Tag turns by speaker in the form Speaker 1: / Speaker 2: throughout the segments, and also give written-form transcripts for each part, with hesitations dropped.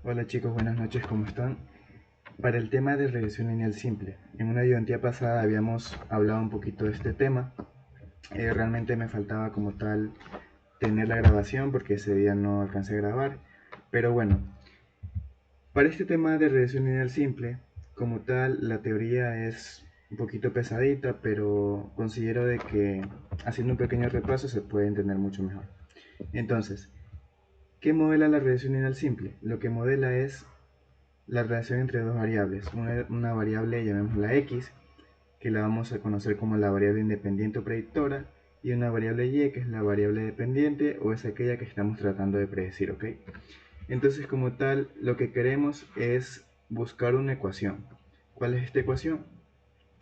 Speaker 1: Hola chicos, buenas noches, ¿cómo están? Para el tema de regresión lineal simple, en una ayudantía pasada habíamos hablado un poquito de este tema. Realmente me faltaba como tal tener la grabación porque ese día no alcancé a grabar. Pero bueno, para este tema de regresión lineal simple, como tal, la teoría es un poquito pesadita, pero considero de que haciendo un pequeño repaso se puede entender mucho mejor. Entonces, ¿qué modela la regresión lineal simple? Lo que modela es la relación entre dos variables. Una variable llamémosla x, que la vamos a conocer como la variable independiente o predictora, y una variable y, que es la variable dependiente o es aquella que estamos tratando de predecir, ¿ok? Entonces, como tal, lo que queremos es buscar una ecuación. ¿Cuál es esta ecuación?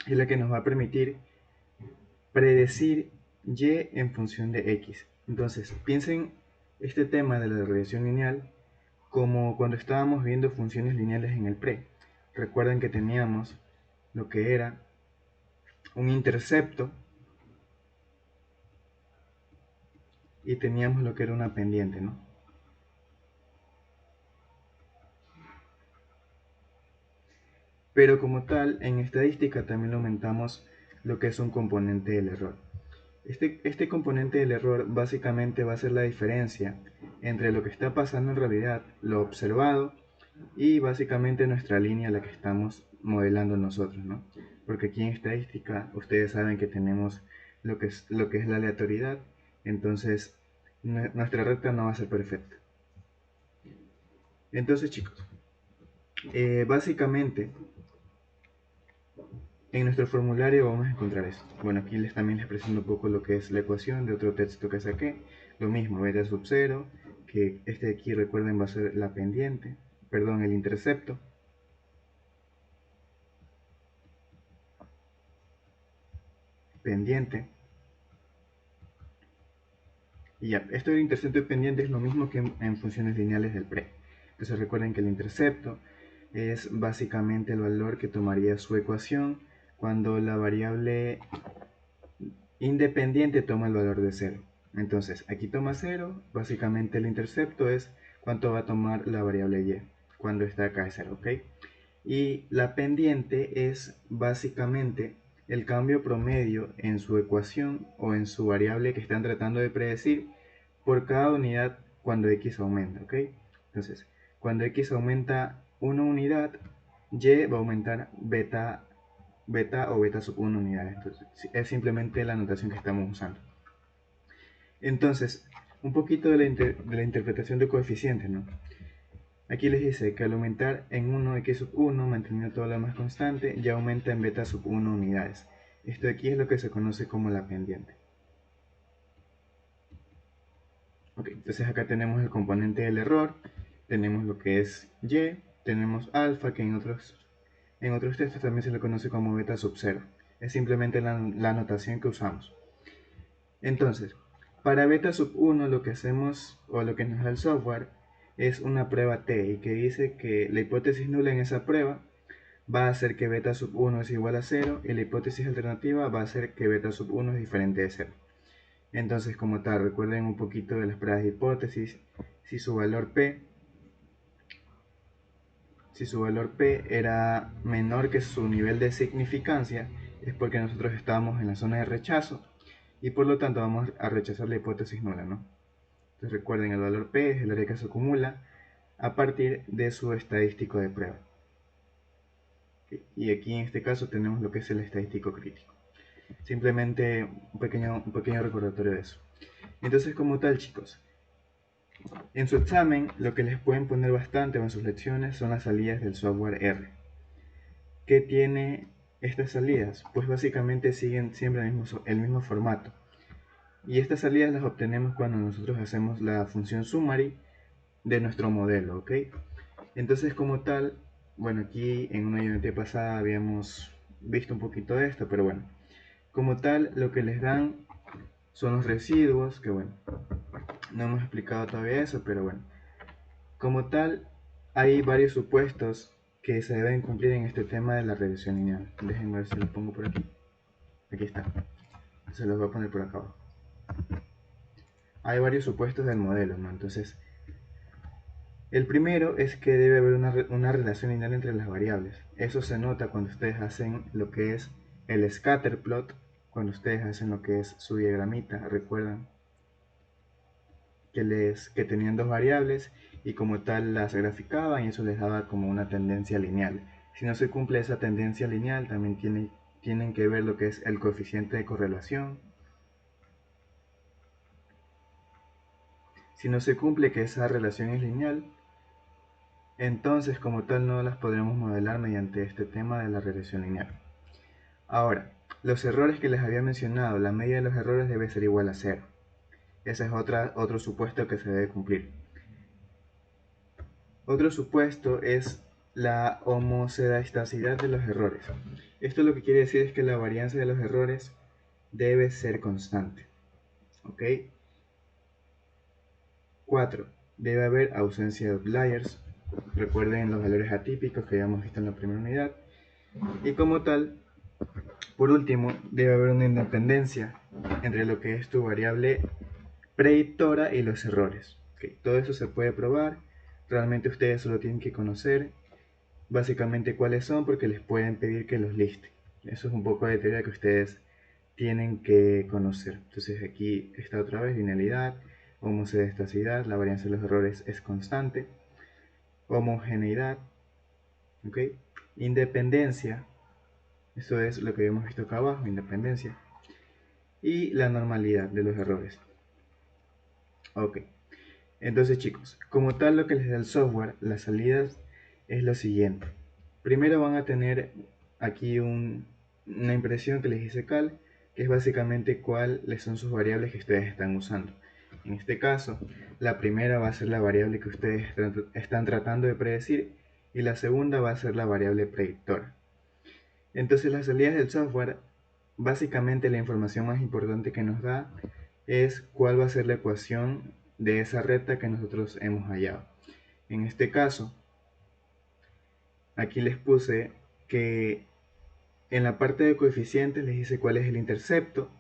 Speaker 1: Es la que nos va a permitir predecir y en función de x. Entonces, piensen este tema de la regresión lineal como cuando estábamos viendo funciones lineales en el pre. Recuerden que teníamos lo que era un intercepto y teníamos lo que era una pendiente, ¿no? Pero como tal, en estadística también aumentamos lo que es un componente del error. Este componente del error básicamente va a ser la diferencia entre lo que está pasando en realidad, lo observado, y básicamente nuestra línea la que estamos modelando nosotros, ¿no? Porque aquí en estadística ustedes saben que tenemos lo que es la aleatoriedad, entonces nuestra recta no va a ser perfecta. Entonces chicos, básicamente en nuestro formulario vamos a encontrar esto. Bueno, aquí también les presento un poco lo que es la ecuación de otro texto que saqué. Lo mismo, beta sub 0, que este de aquí recuerden va a ser la pendiente, perdón, el intercepto. Pendiente. Y ya, esto del intercepto y pendiente es lo mismo que en funciones lineales del pre. Entonces recuerden que el intercepto es básicamente el valor que tomaría su ecuación cuando la variable independiente toma el valor de 0. Entonces aquí toma 0, básicamente el intercepto es cuánto va a tomar la variable y cuando está acá es 0, ¿ok? Y la pendiente es básicamente el cambio promedio en su ecuación o en su variable que están tratando de predecir por cada unidad cuando x aumenta, ¿ok? Entonces, cuando x aumenta una unidad, y va a aumentar beta o beta sub 1 unidades. Entonces, es simplemente la notación que estamos usando. Entonces, un poquito de la interpretación de coeficientes, ¿no? Aquí les dice que al aumentar en 1 x sub 1, manteniendo todo lo demás constante, ya aumenta en beta sub 1 unidades. Esto de aquí es lo que se conoce como la pendiente. Ok, entonces acá tenemos el componente del error, tenemos lo que es y, tenemos alfa, que en otros textos también se le conoce como beta sub 0. Es simplemente la notación que usamos. Entonces, para beta sub 1 lo que hacemos, o lo que nos da el software, es una prueba T, y que dice que la hipótesis nula en esa prueba va a hacer que beta sub 1 es igual a 0, y la hipótesis alternativa va a hacer que beta sub 1 es diferente de 0. Entonces, como tal, recuerden un poquito de las pruebas de hipótesis. Si su valor P, si su valor P era menor que su nivel de significancia, es porque nosotros estábamos en la zona de rechazo, y por lo tanto vamos a rechazar la hipótesis nula, ¿no? Entonces recuerden, el valor P es el área que se acumula a partir de su estadístico de prueba. Y aquí en este caso tenemos lo que es el estadístico crítico. Simplemente un pequeño recordatorio de eso. Entonces, como tal, chicos, en su examen lo que les pueden poner bastante o en sus lecciones son las salidas del software R. ¿Qué tiene estas salidas? Pues básicamente siguen siempre el mismo formato. Y estas salidas las obtenemos cuando nosotros hacemos la función summary de nuestro modelo, ¿ok? Entonces, como tal, bueno, aquí en una unidad pasada habíamos visto un poquito de esto, pero bueno, como tal, lo que les dan son los residuos, que bueno, no hemos explicado todavía eso, pero bueno, como tal, hay varios supuestos que se deben cumplir en este tema de la regresión lineal. Déjenme ver si los pongo por aquí. Aquí está. Se los voy a poner por acá abajo. Hay varios supuestos del modelo, ¿no? Entonces, El primero es que debe haber una relación lineal entre las variables. Eso se nota cuando ustedes hacen lo que es el scatter plot, cuando ustedes hacen lo que es su diagramita. Recuerdan que tenían dos variables y como tal las graficaban y eso les daba como una tendencia lineal. Si no se cumple esa tendencia lineal, también tienen que ver lo que es el coeficiente de correlación. Si no se cumple que esa relación es lineal, entonces como tal no las podremos modelar mediante este tema de la regresión lineal. Ahora, los errores que les había mencionado, la media de los errores debe ser igual a 0. Ese es otro supuesto que se debe cumplir. Otro supuesto es la homozedaistacidad de los errores. Esto lo que quiere decir es que la varianza de los errores debe ser constante. ¿Ok? 4. Debe haber ausencia de outliers. Recuerden los valores atípicos que habíamos visto en la primera unidad. Y como tal, por último, debe haber una independencia entre lo que es tu variable predictora y los errores. ¿Okay? Todo eso se puede probar. Realmente ustedes solo tienen que conocer básicamente cuáles son porque les pueden pedir que los liste. Eso es un poco de teoría que ustedes tienen que conocer. Entonces aquí está otra vez linealidad, homozedaistacidad, la varianza de los errores es constante, homogeneidad, ¿okay? Independencia, eso es lo que habíamos visto acá abajo, independencia, y la normalidad de los errores. Ok, entonces chicos, como tal lo que les da el software, las salidas es lo siguiente. Primero van a tener aquí una impresión que les dice cal, que es básicamente cuáles son sus variables que ustedes están usando. En este caso, la primera va a ser la variable que ustedes están tratando de predecir y la segunda va a ser la variable predictora. Entonces las salidas del software, básicamente la información más importante que nos da es cuál va a ser la ecuación de esa recta que nosotros hemos hallado. En este caso, aquí les puse que en la parte de coeficientes les dice cuál es el intercepto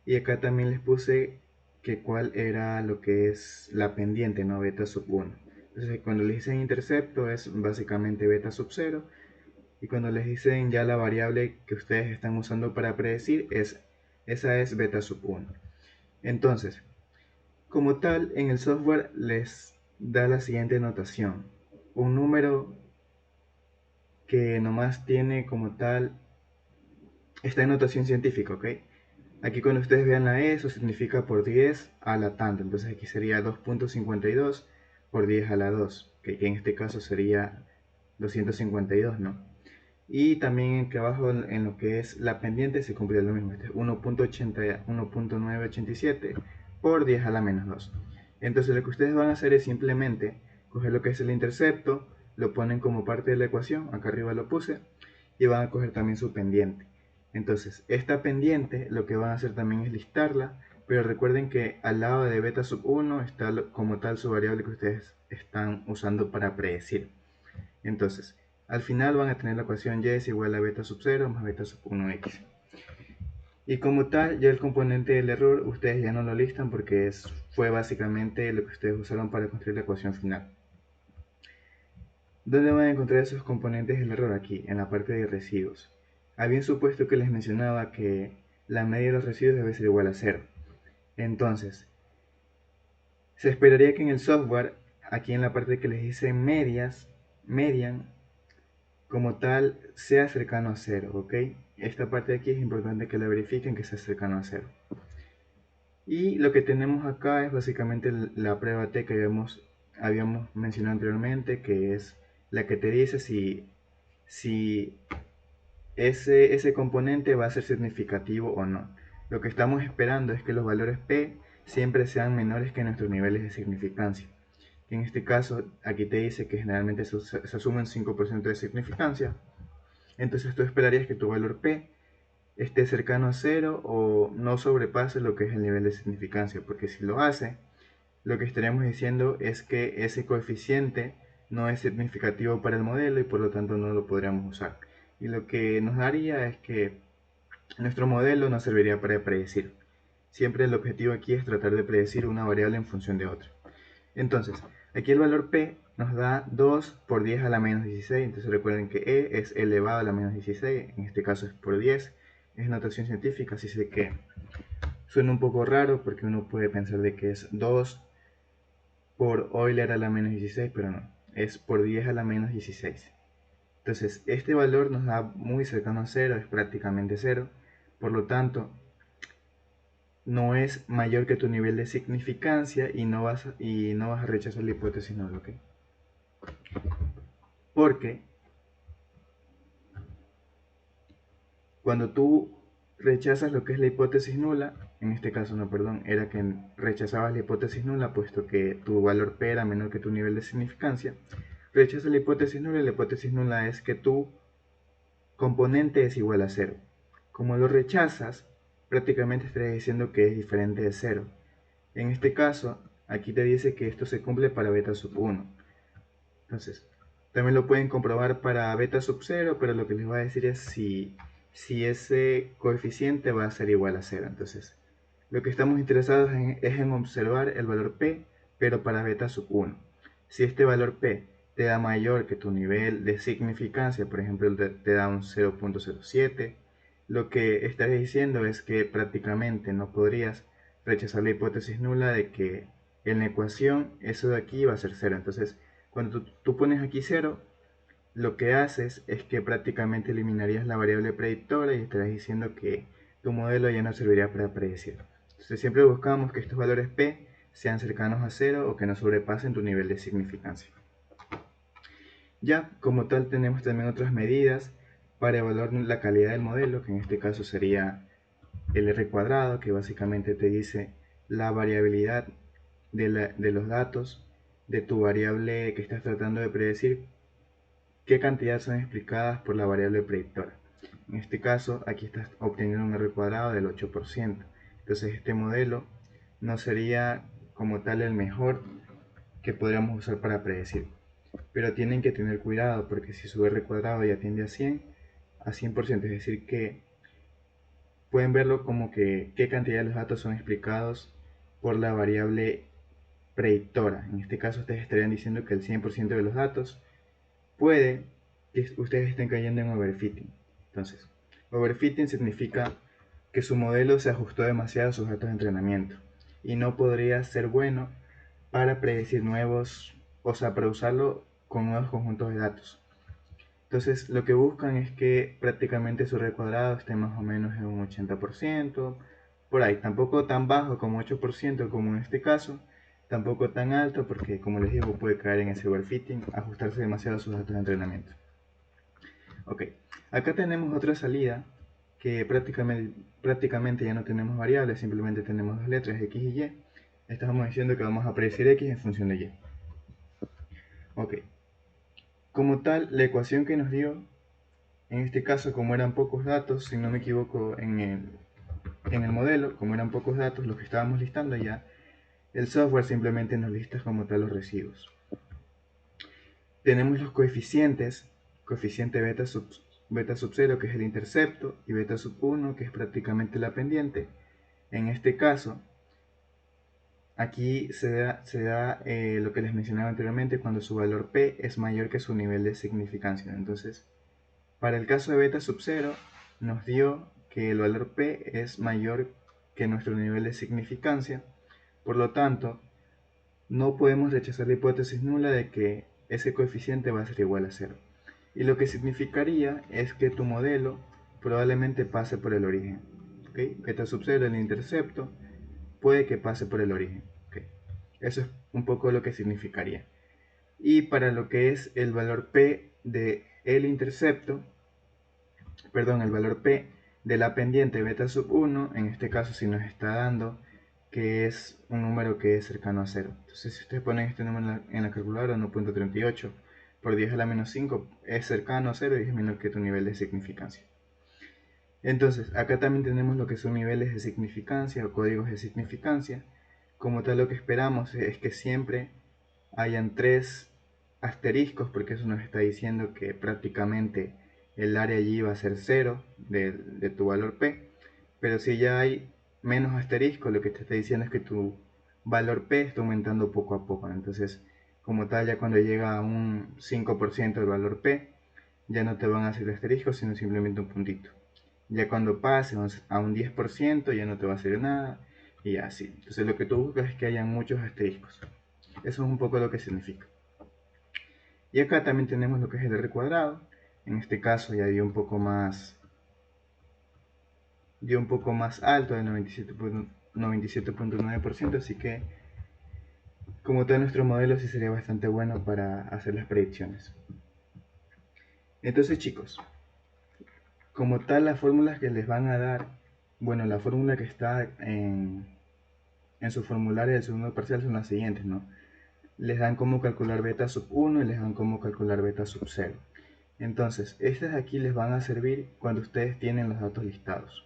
Speaker 1: y acá también les puse que cuál era lo que es la pendiente, ¿no? Beta sub 1. Entonces cuando les dicen intercepto es básicamente beta sub 0 y cuando les dicen ya la variable que ustedes están usando para predecir esa es beta sub 1. Entonces, como tal, en el software les da la siguiente notación. Un número que nomás tiene como tal, está en notación científica, ¿ok? Aquí cuando ustedes vean la E, eso significa por 10 a la tanto. Entonces aquí sería 2.52 por 10 a la 2, que en este caso sería 252, ¿no? Y también aquí abajo en lo que es la pendiente se cumple lo mismo. Este es 1.987 por 10 a la menos 2. Entonces lo que ustedes van a hacer es simplemente coger lo que es el intercepto, lo ponen como parte de la ecuación, acá arriba lo puse, y van a coger también su pendiente. Entonces, esta pendiente lo que van a hacer también es listarla, pero recuerden que al lado de beta sub 1 está como tal su variable que ustedes están usando para predecir. Entonces, al final van a tener la ecuación y es igual a beta sub 0 más beta sub 1x. Y como tal, ya el componente del error ustedes ya no lo listan porque fue básicamente lo que ustedes usaron para construir la ecuación final. ¿Dónde van a encontrar esos componentes del error? Aquí, en la parte de residuos. Había un supuesto que les mencionaba que la media de los residuos debe ser igual a 0. Entonces, se esperaría que en el software, aquí en la parte que les dice median, como tal, sea cercano a 0, ¿ok? Esta parte de aquí es importante que la verifiquen que sea cercano a 0. Y lo que tenemos acá es básicamente la prueba T que habíamos mencionado anteriormente, que es la que te dice si ese componente va a ser significativo o no. Lo que estamos esperando es que los valores P siempre sean menores que nuestros niveles de significancia. En este caso, aquí te dice que generalmente se asume un 5% de significancia. Entonces tú esperarías que tu valor P esté cercano a 0 o no sobrepase lo que es el nivel de significancia, porque si lo hace, lo que estaríamos diciendo es que ese coeficiente no es significativo para el modelo y por lo tanto no lo podríamos usar. Y lo que nos daría es que nuestro modelo no serviría para predecir. Siempre el objetivo aquí es tratar de predecir una variable en función de otra. Entonces, Aquí el valor P nos da 2 por 10 a la menos 16, entonces recuerden que E es elevado a la menos 16, en este caso es por 10, es notación científica, así sé que suena un poco raro porque uno puede pensar de que es 2 por Euler a la menos 16, pero no, es por 10 a la menos 16. Entonces, este valor nos da muy cercano a 0, es prácticamente 0, por lo tanto, no es mayor que tu nivel de significancia y no vas a rechazar la hipótesis null, ¿ok? Porque cuando tú rechazas lo que es la hipótesis nula, en este caso no, perdón, era que rechazabas la hipótesis nula puesto que tu valor P era menor que tu nivel de significancia, rechazas la hipótesis nula y la hipótesis nula es que tu componente es igual a 0. Como lo rechazas, prácticamente estarías diciendo que es diferente de 0. En este caso, aquí te dice que esto se cumple para beta sub 1. Entonces, también lo pueden comprobar para beta sub 0, pero lo que les voy a decir es si ese coeficiente va a ser igual a 0. Entonces, lo que estamos interesados es en observar el valor P, pero para beta sub 1. Si este valor P te da mayor que tu nivel de significancia, por ejemplo, te da un 0.07, lo que estás diciendo es que prácticamente no podrías rechazar la hipótesis nula de que en la ecuación eso de aquí va a ser 0. Entonces, cuando tú pones aquí 0, lo que haces es que prácticamente eliminarías la variable predictora y estarás diciendo que tu modelo ya no serviría para predecir. Entonces siempre buscamos que estos valores P sean cercanos a 0 o que no sobrepasen tu nivel de significancia. Ya, como tal, tenemos también otras medidas para evaluar la calidad del modelo, que en este caso sería el R cuadrado, que básicamente te dice la variabilidad de los datos de tu variable que estás tratando de predecir, qué cantidad son explicadas por la variable predictora. En este caso, aquí estás obteniendo un R cuadrado del 8%. Entonces este modelo no sería como tal el mejor que podríamos usar para predecir. Pero tienen que tener cuidado porque si su R cuadrado ya tiende a 100%, es decir que pueden verlo como que qué cantidad de los datos son explicados por la variable predictora. En este caso ustedes estarían diciendo que el 100% de los datos puede que ustedes estén cayendo en overfitting. Entonces, overfitting significa que su modelo se ajustó demasiado a sus datos de entrenamiento y no podría ser bueno para predecir nuevos, o sea, para usarlo con nuevos conjuntos de datos. Entonces, lo que buscan es que prácticamente su R cuadrado esté más o menos en un 80%, por ahí, tampoco tan bajo como 8% como en este caso, tampoco tan alto porque, como les digo, puede caer en ese overfitting, ajustarse demasiado a sus datos de entrenamiento. Ok, acá tenemos otra salida que prácticamente ya no tenemos variables, simplemente tenemos dos letras x y y. Estamos diciendo que vamos a predecir x en función de y. Ok, como tal, la ecuación que nos dio, en este caso, como eran pocos datos, si no me equivoco, en el modelo, como eran pocos datos los que estábamos listando ya, el software simplemente nos lista como tal los residuos. Tenemos los coeficientes, coeficiente beta sub 0 que es el intercepto y beta sub 1 que es prácticamente la pendiente. En este caso, aquí se da lo que les mencionaba anteriormente cuando su valor P es mayor que su nivel de significancia. Entonces, para el caso de beta sub 0 nos dio que el valor P es mayor que nuestro nivel de significancia. Por lo tanto, no podemos rechazar la hipótesis nula de que ese coeficiente va a ser igual a 0. Y lo que significaría es que tu modelo probablemente pase por el origen. ¿Okay? Beta sub 0, el intercepto, puede que pase por el origen. ¿Okay? Eso es un poco lo que significaría. Y para lo que es el valor P de el intercepto, perdón, el valor P de la pendiente beta sub 1, en este caso si nos está dando que es un número que es cercano a 0. Entonces si ustedes ponen este número en la calculadora, 1.38 por 10 a la menos 5 es cercano a 0 y es menor que tu nivel de significancia. Entonces acá también tenemos lo que son niveles de significancia o códigos de significancia. Como tal, lo que esperamos es que siempre hayan 3 asteriscos porque eso nos está diciendo que prácticamente el área allí va a ser 0 de tu valor P, pero si ya hay menos asterisco, lo que te está diciendo es que tu valor P está aumentando poco a poco. Entonces como tal, ya cuando llega a un 5% del valor P, ya no te van a hacer asterisco, sino simplemente un puntito. Ya cuando pase a un 10% ya no te va a hacer nada y así. Entonces lo que tú buscas es que hayan muchos asteriscos. Eso es un poco lo que significa. Y acá también tenemos lo que es el R cuadrado. En este caso ya dio un poco más alto del 97.9%, así que como tal nuestro modelo sí sería bastante bueno para hacer las predicciones. Entonces chicos, como tal las fórmulas que les van a dar, bueno, la fórmula que está en su formulario del segundo parcial son las siguientes, ¿no? Les dan cómo calcular beta sub 1 y les dan cómo calcular beta sub 0. Entonces, estas de aquí les van a servir cuando ustedes tienen los datos listados.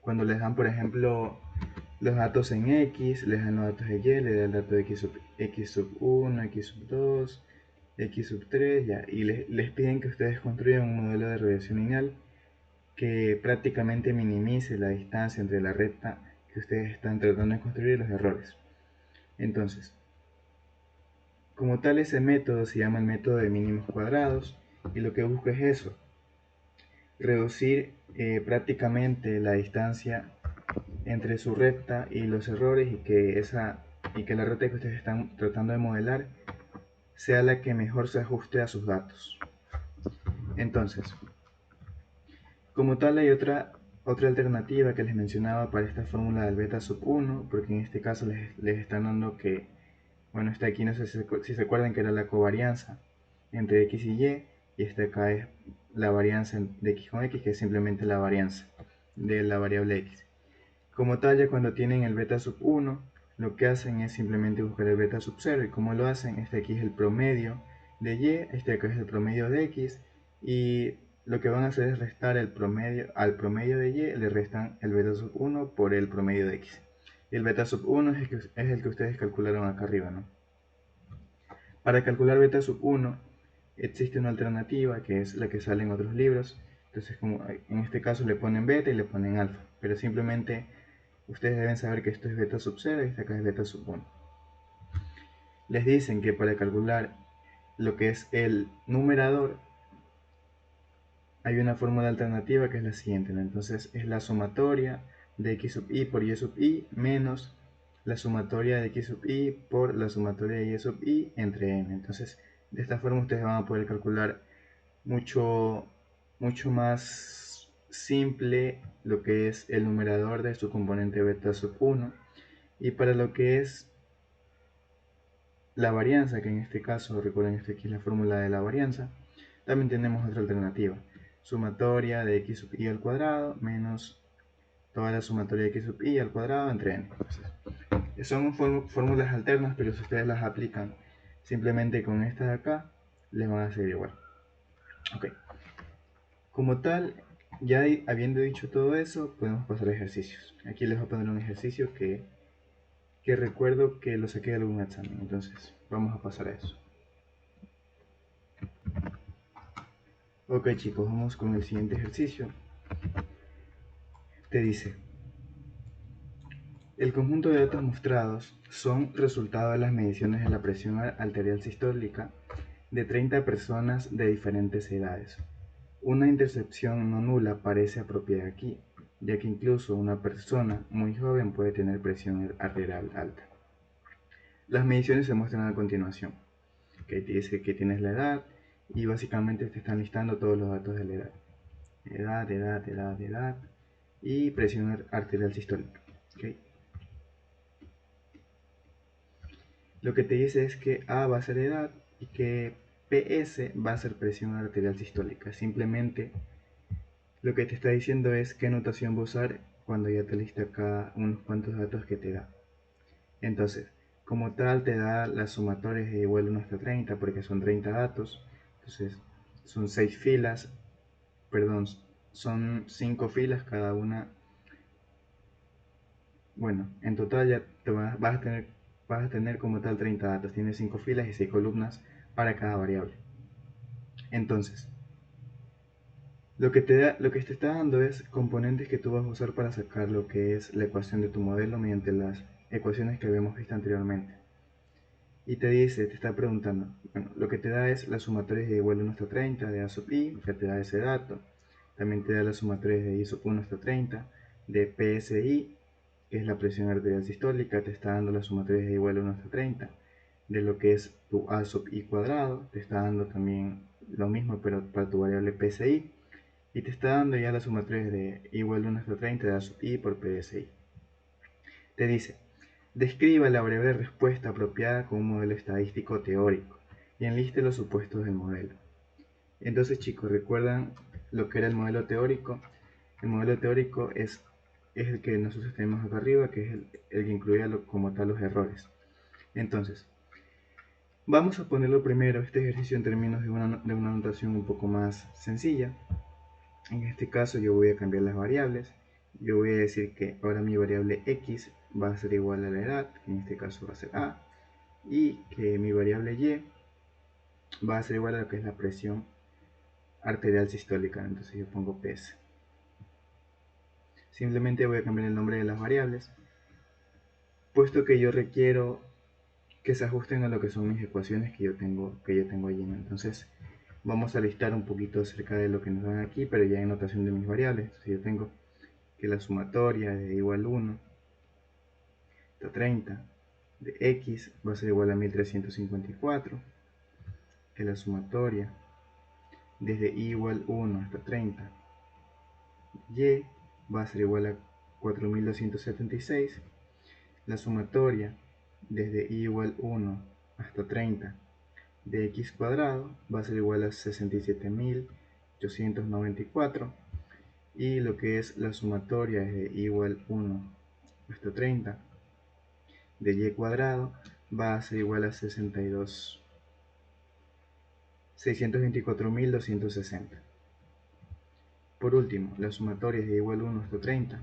Speaker 1: Cuando les dan, por ejemplo, los datos en X, les dan los datos de Y, les dan el dato de X sub 1, X sub 2, X sub 3, ya, y les piden que ustedes construyan un modelo de regresión lineal que prácticamente minimice la distancia entre la recta que ustedes están tratando de construir y los errores. Entonces, como tal, ese método se llama el método de mínimos cuadrados y lo que busca es eso, reducir prácticamente la distancia entre su recta y los errores y que la recta que ustedes están tratando de modelar sea la que mejor se ajuste a sus datos. Entonces, como tal hay otra alternativa que les mencionaba para esta fórmula del beta sub 1, porque en este caso les están dando que, bueno, esta aquí no sé si se acuerdan que era la covarianza entre x y esta acá es la varianza de x con x, que es simplemente la varianza de la variable x. Como tal, ya cuando tienen el beta sub 1, lo que hacen es simplemente buscar el beta sub 0. ¿Y cómo lo hacen? Este aquí es el promedio de y, este acá es el promedio de x. Y lo que van a hacer es restar el promedio, al promedio de y le restan el beta sub 1 por el promedio de x. Y el beta sub 1 es el que ustedes calcularon acá arriba, ¿no? Para calcular beta sub 1 existe una alternativa que es la que sale en otros libros. Entonces, como en este caso le ponen beta y le ponen alfa, pero simplemente ustedes deben saber que esto es beta sub 0 y esta acá es beta sub 1. Les dicen que para calcular lo que es el numerador hay una fórmula alternativa que es la siguiente, ¿no? Entonces es la sumatoria de x sub i por y sub i menos la sumatoria de x sub i por la sumatoria de y sub i entre n. Entonces de esta forma ustedes van a poder calcular mucho más simple lo que es el numerador de su componente beta sub 1. Y para lo que es la varianza, que en este caso, recuerden, esta aquí es la fórmula de la varianza, también tenemos otra alternativa. Sumatoria de x sub i al cuadrado menos toda la sumatoria de x sub i al cuadrado entre n. Entonces, son fórmulas alternas, pero si ustedes las aplican simplemente con esta de acá, les van a ser igual. Ok. Como tal, ya habiendo dicho todo eso, podemos pasar a ejercicios. Aquí les voy a poner un ejercicio que recuerdo que lo saqué de algún examen. Entonces, vamos a pasar a eso. Ok chicos, vamos con el siguiente ejercicio. Te dice, el conjunto de datos mostrados son resultado de las mediciones de la presión arterial sistólica de 30 personas de diferentes edades. Una intercepción no nula parece apropiada aquí, ya que incluso una persona muy joven puede tener presión arterial alta. Las mediciones se muestran a continuación, que te dice que tienes la edad y básicamente te están listando todos los datos de la edad. Edad y presión arterial sistólica. ¿Okay? Lo que te dice es que A va a ser edad y que PS va a ser presión arterial sistólica. Simplemente lo que te está diciendo es qué notación va a usar cuando ya te lista acá unos cuantos datos que te da. Entonces, como tal te da las sumatorias de igual 1 hasta 30 porque son 30 datos. Entonces, son 6 filas, perdón, son 5 filas cada una. Bueno, en total ya vas a tener como tal 30 datos. Tienes 5 filas y 6 columnas para cada variable. Entonces, Lo que te está dando es componentes que tú vas a usar para sacar lo que es la ecuación de tu modelo mediante las ecuaciones que habíamos visto anteriormente. Y te está preguntando, bueno, lo que te da es la sumatoria de igual 1 hasta 30 de A sub i, ya te da ese dato. También te da la sumatoria de I sub 1 hasta 30 de PSI, que es la presión arterial sistólica, te está dando la sumatoria de igual 1 hasta 30 de lo que es tu A sub i cuadrado, te está dando también lo mismo pero para tu variable PSI, y te está dando ya la sumatoria de igual 1 hasta 30 de A sub i por PSI. Te dice, describa la breve respuesta apropiada con un modelo estadístico teórico y enliste los supuestos del modelo. Entonces, chicos, ¿recuerdan lo que era el modelo teórico? El modelo teórico es el que nosotros tenemos acá arriba, que es el que incluía como tal los errores. Entonces, vamos a ponerlo primero, este ejercicio en términos de una notación un poco más sencilla. En este caso yo voy a cambiar las variables. Yo voy a decir que ahora mi variable x va a ser igual a la edad, que en este caso va a ser a, y que mi variable y va a ser igual a lo que es la presión arterial sistólica. Entonces yo pongo PS. Simplemente voy a cambiar el nombre de las variables, puesto que yo requiero que se ajusten a lo que son mis ecuaciones que yo tengo allí. Entonces vamos a listar un poquito acerca de lo que nos dan aquí, pero ya en notación de mis variables. Entonces yo tengo que la sumatoria de igual 1 hasta 30 de x va a ser igual a 1354, que la sumatoria desde i igual 1 hasta 30 y va a ser igual a 4276, la sumatoria desde i igual 1 hasta 30 de x cuadrado va a ser igual a 67894, y lo que es la sumatoria desde i igual 1 hasta 30 de y cuadrado va a ser igual a 624.260. Por último, la sumatoria es de igual 1 hasta 30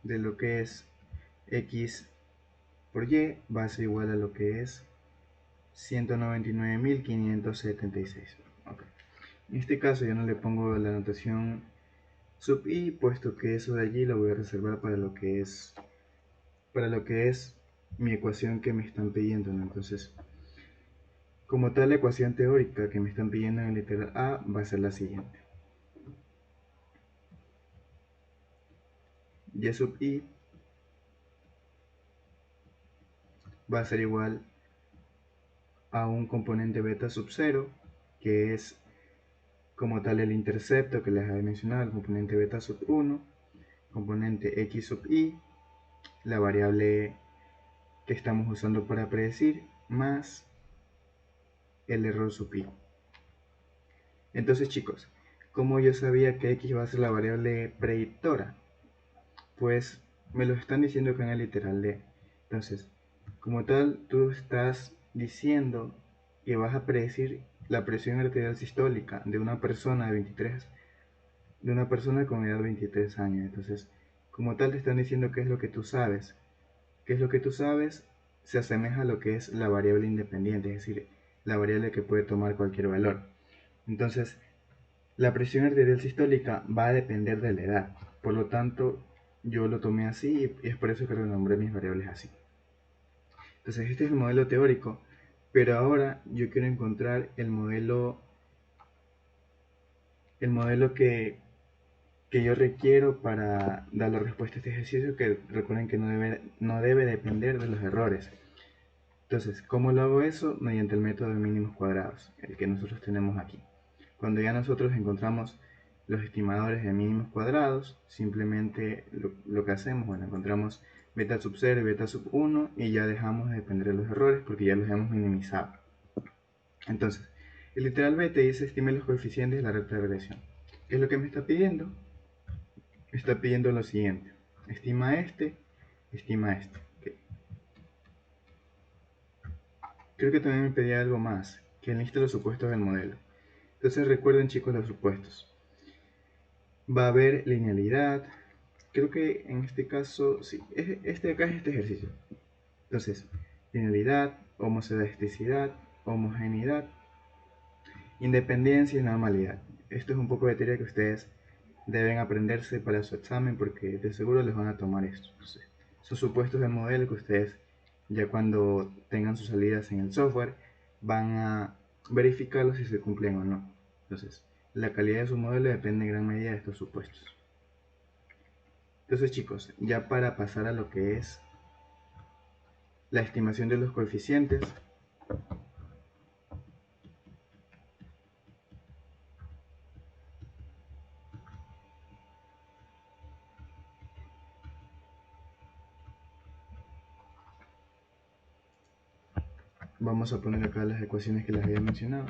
Speaker 1: de lo que es x por y va a ser igual a lo que es 199.576. Okay. En este caso yo no le pongo la notación sub i, puesto que eso de allí lo voy a reservar para lo que es mi ecuación que me están pidiendo, ¿no? Entonces, como tal, la ecuación teórica que me están pidiendo en el literal A va a ser la siguiente. Y sub i va a ser igual a un componente beta sub 0, que es como tal el intercepto que les había mencionado, el componente beta sub 1, componente x sub i, la variable que estamos usando para predecir, más el error sub i. Entonces, chicos, como yo sabía que x va a ser la variable predictora, pues me lo están diciendo acá en el literal D. Entonces, como tal, tú estás diciendo que vas a predecir la presión arterial sistólica de una persona de una persona con edad de 23 años. Entonces, como tal, te están diciendo qué es lo que tú sabes. ¿Qué es lo que tú sabes? Se asemeja a lo que es la variable independiente, es decir, la variable que puede tomar cualquier valor. Entonces, la presión arterial sistólica va a depender de la edad. Por lo tanto, yo lo tomé así y es por eso que renombré mis variables así. Entonces, este es el modelo teórico, pero ahora yo quiero encontrar el modelo que yo requiero para dar la respuesta a este ejercicio, que recuerden que no debe depender de los errores. Entonces, ¿cómo lo hago eso? Mediante el método de mínimos cuadrados, el que nosotros tenemos aquí. Cuando ya nosotros encontramos los estimadores de mínimos cuadrados, simplemente lo que hacemos, bueno, encontramos beta sub 0 y beta sub 1 y ya dejamos de depender de los errores porque ya los hemos minimizado. Entonces, el literal B te dice estime los coeficientes de la recta de regresión. ¿Qué es lo que me está pidiendo? Me está pidiendo lo siguiente. Estima este. Okay. Creo que también me pedía algo más, que enliste los supuestos del modelo. Entonces recuerden, chicos, los supuestos. Va a haber linealidad. Creo que en este caso, sí, este de acá es este ejercicio. Entonces, linealidad, homozelasticidad, homogeneidad Independencia y normalidad. Esto es un poco de teoría que ustedes deben aprenderse para su examen porque de seguro les van a tomar esto. Entonces, sus supuestos del modelo que ustedes ya cuando tengan sus salidas en el software van a verificarlos si se cumplen o no. Entonces, la calidad de su modelo depende en gran medida de estos supuestos. Entonces chicos, ya para pasar a lo que es la estimación de los coeficientes, vamos a poner acá las ecuaciones que les había mencionado.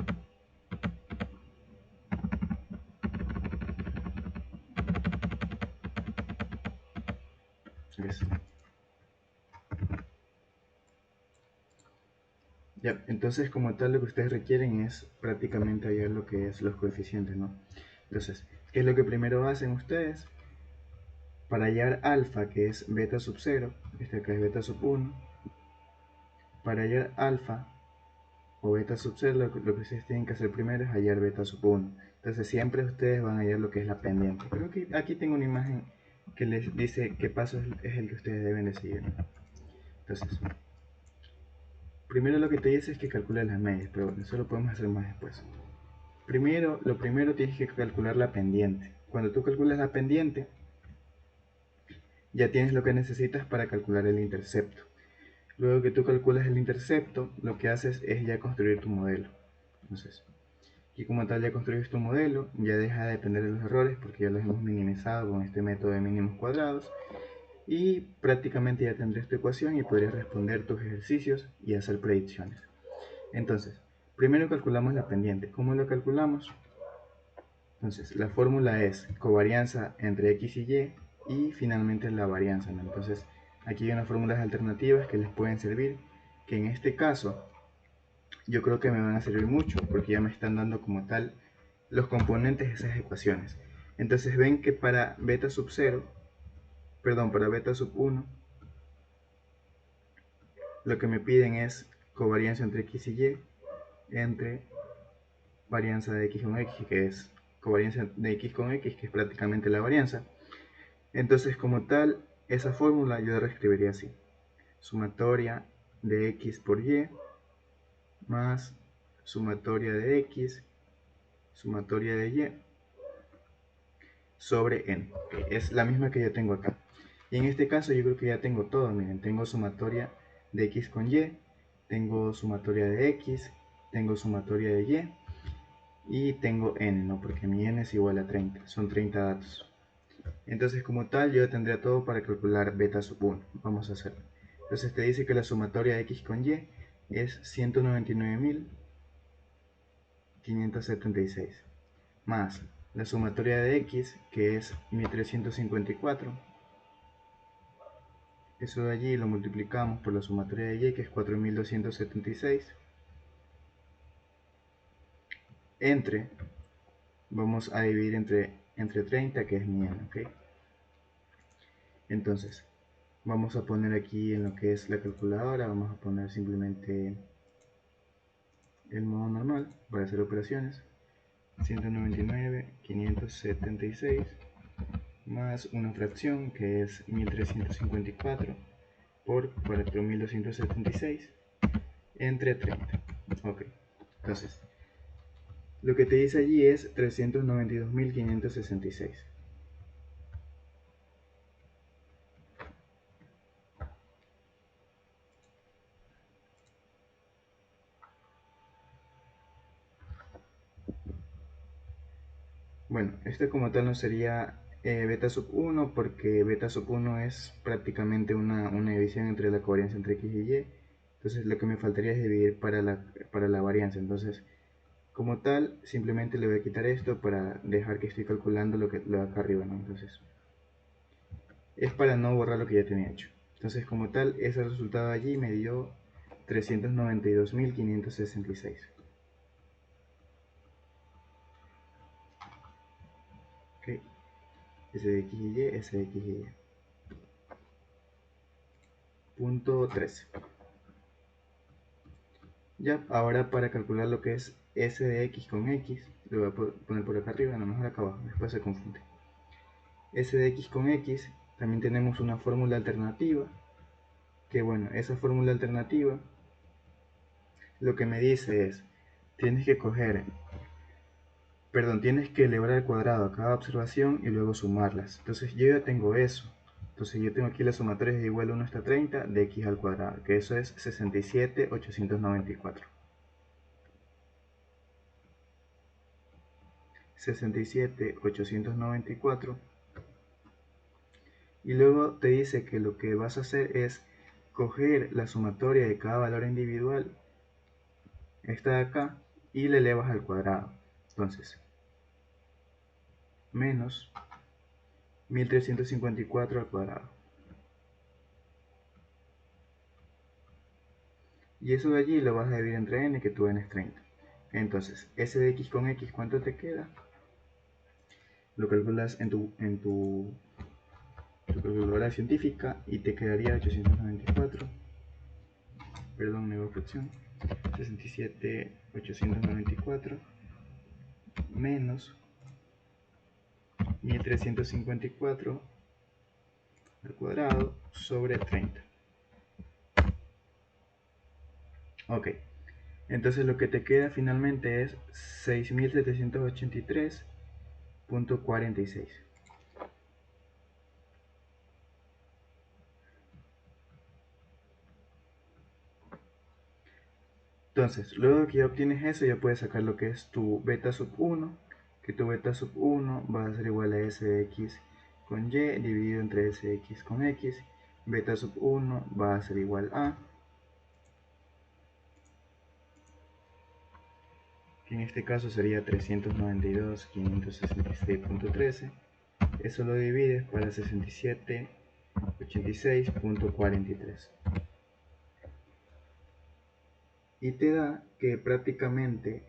Speaker 1: Ya, entonces como tal lo que ustedes requieren es prácticamente hallar lo que es los coeficientes, ¿no? Entonces, ¿qué es lo que primero hacen ustedes? Para hallar alfa, que es beta sub 0, este acá es beta sub 1, para hallar alfa o beta sub 0, lo que ustedes tienen que hacer primero es hallar beta sub 1. Entonces siempre ustedes van a hallar lo que es la pendiente. Creo que aquí tengo una imagen que les dice qué paso es el que ustedes deben de seguir, ¿no? Entonces, primero lo que te dice es que calcules las medias, pero bueno, eso lo podemos hacer más después. Lo primero tienes que calcular la pendiente. Cuando tú calculas la pendiente, ya tienes lo que necesitas para calcular el intercepto. Luego que tú calculas el intercepto, lo que haces es ya construir tu modelo. Entonces, y como tal ya construyes tu modelo, ya deja de depender de los errores porque ya los hemos minimizado con este método de mínimos cuadrados y prácticamente ya tendrás tu ecuación y podrías responder tus ejercicios y hacer predicciones. Entonces, primero calculamos la pendiente. ¿Cómo lo calculamos? Entonces, la fórmula es covarianza entre x y y finalmente la varianza, ¿no? Entonces, aquí hay unas fórmulas alternativas que les pueden servir, que en este caso yo creo que me van a servir mucho porque ya me están dando como tal los componentes de esas ecuaciones. Entonces ven que para beta sub 0, perdón, para beta sub 1, lo que me piden es covarianza entre x y entre varianza de x con x, que es covarianza de x con x, que es prácticamente la varianza. Entonces, como tal, esa fórmula yo la reescribiría así: sumatoria de x por y más sumatoria de x, sumatoria de y sobre n, que es la misma que yo tengo acá. Y en este caso yo creo que ya tengo todo. Miren, tengo sumatoria de x con y, tengo sumatoria de x, tengo sumatoria de y tengo n, ¿no? Porque mi n es igual a 30, son 30 datos. Entonces, como tal, yo tendría todo para calcular beta sub 1. Vamos a hacerlo. Entonces te dice que la sumatoria de x con y es 199.576 más la sumatoria de x, que es 1354. Eso de allí lo multiplicamos por la sumatoria de y, que es 4276, entre, vamos a dividir entre 30, que es mi n, ¿ok? Entonces, vamos a poner aquí en lo que es la calculadora, vamos a poner simplemente el modo normal para hacer operaciones. 199.576 más una fracción que es 1354 por 4276 entre 30. Ok, entonces lo que te dice allí es 392.566. Bueno, este como tal no sería beta sub 1 porque beta sub 1 es prácticamente una división entre la covarianza entre x y y. Entonces lo que me faltaría es dividir para la varianza. Entonces, como tal, simplemente le voy a quitar esto para dejar que estoy calculando lo de acá arriba, ¿no? Entonces, es para no borrar lo que ya tenía hecho. Entonces, como tal, ese resultado allí me dio 392.566. ¿Ok? S de x y y, S de x y y. Punto 13. Ya, ahora para calcular lo que es s de x con x, lo voy a poner por acá arriba, a lo mejor acá abajo, después se confunde. S de x con x, también tenemos una fórmula alternativa, que bueno, esa fórmula alternativa lo que me dice es, tienes que tienes que elevar al cuadrado a cada observación y luego sumarlas. Entonces yo ya tengo eso. Entonces yo tengo aquí la sumatoria es igual a 1 hasta 30 de x al cuadrado, que eso es 67,894. 67,894. Y luego te dice que lo que vas a hacer es coger la sumatoria de cada valor individual, esta de acá, y la elevas al cuadrado. Entonces, menos 1354 al cuadrado. Y eso de allí lo vas a dividir entre n, que tu n es 30. Entonces, s de x con x, ¿cuánto te queda? Lo calculas en tu calculadora científica y te quedaría 894, perdón, nueva fracción, 67,894 menos 1354 al cuadrado sobre 30. Ok, entonces lo que te queda finalmente es 6783,46. Entonces, luego que ya obtienes eso, ya puedes sacar lo que es tu beta sub 1, que tu beta sub 1 va a ser igual a s de x con y dividido entre s de x con x. Beta sub 1 va a ser igual a, que en este caso sería 392.566.13. Eso lo divides para 67,86.43. Y te da que prácticamente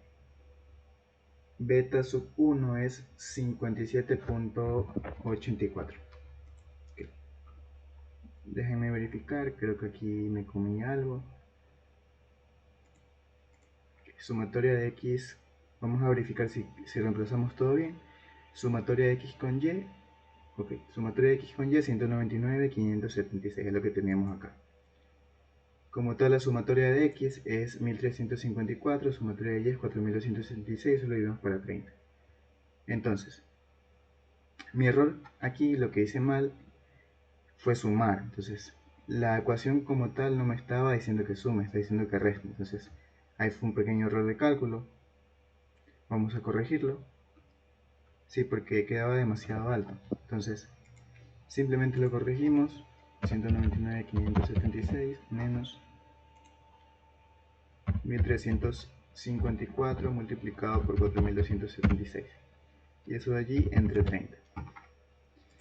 Speaker 1: beta sub 1 es 57,84. Okay. Déjenme verificar, creo que aquí me comí algo. Sumatoria de x, vamos a verificar si reemplazamos todo bien. Sumatoria de x con y, ok, sumatoria de x con y 199,576 es lo que teníamos acá. Como tal, la sumatoria de x es 1354, sumatoria de y es 4266, eso lo dividimos para 30. Entonces, mi error aquí, lo que hice mal, fue sumar. Entonces, la ecuación como tal no me estaba diciendo que sume, está diciendo que reste. Entonces, ahí fue un pequeño error de cálculo. Vamos a corregirlo. Sí, porque quedaba demasiado alto. Entonces, simplemente lo corregimos. 199,576 menos 1354 multiplicado por 4276. Y eso de allí entre 30.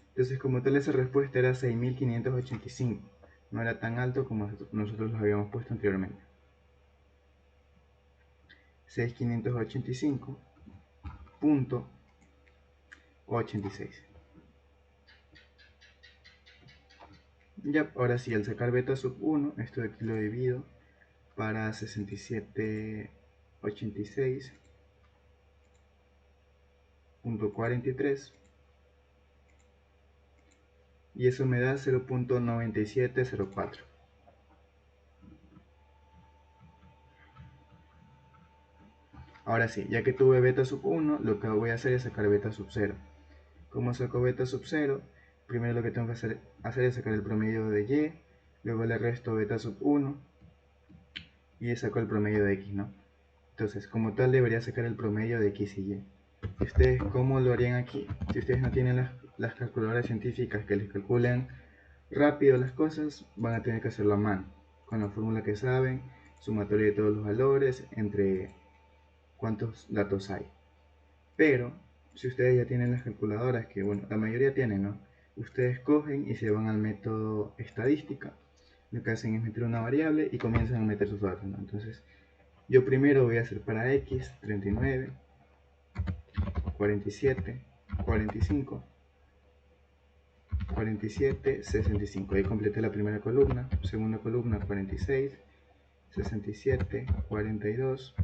Speaker 1: Entonces, como tal, esa respuesta era 6585. No era tan alto como nosotros los habíamos puesto anteriormente. 6585.86. Ya, ahora sí, al sacar beta sub 1, esto de aquí lo divido para 67,86.43 y eso me da 0,9704. Ahora sí, ya que tuve beta sub 1, lo que voy a hacer es sacar beta sub 0. Como saco beta sub 0, primero lo que tengo que hacer es sacar el promedio de y, luego le resto beta sub 1 y saco el promedio de x, ¿no? Entonces, como tal, debería sacar el promedio de x y y. ¿Ustedes cómo lo harían aquí? Si ustedes no tienen las calculadoras científicas que les calculen rápido las cosas, van a tener que hacerlo a mano, con la fórmula que saben, sumatoria de todos los valores, entre cuántos datos hay. Pero, si ustedes ya tienen las calculadoras, que bueno, la mayoría tienen, ¿no? Ustedes cogen y se van al método estadística. Lo que hacen es meter una variable y comienzan a meter sus datos, ¿no? Entonces, yo primero voy a hacer para x 39, 47, 45, 47, 65. Ahí completé la primera columna, segunda columna 46, 67, 42,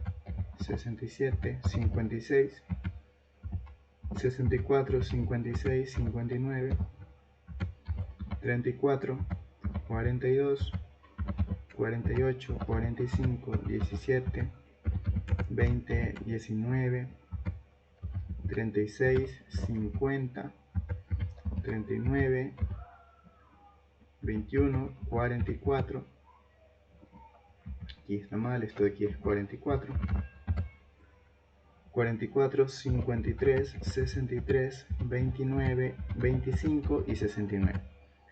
Speaker 1: 67, 56, 64, 56, 59, 34, 42, 48, 45, 17, 20, 19, 36, 50, 39, 21, 44, aquí está mal, esto de aquí es 44, 44, 53, 63, 29, 25 y 69.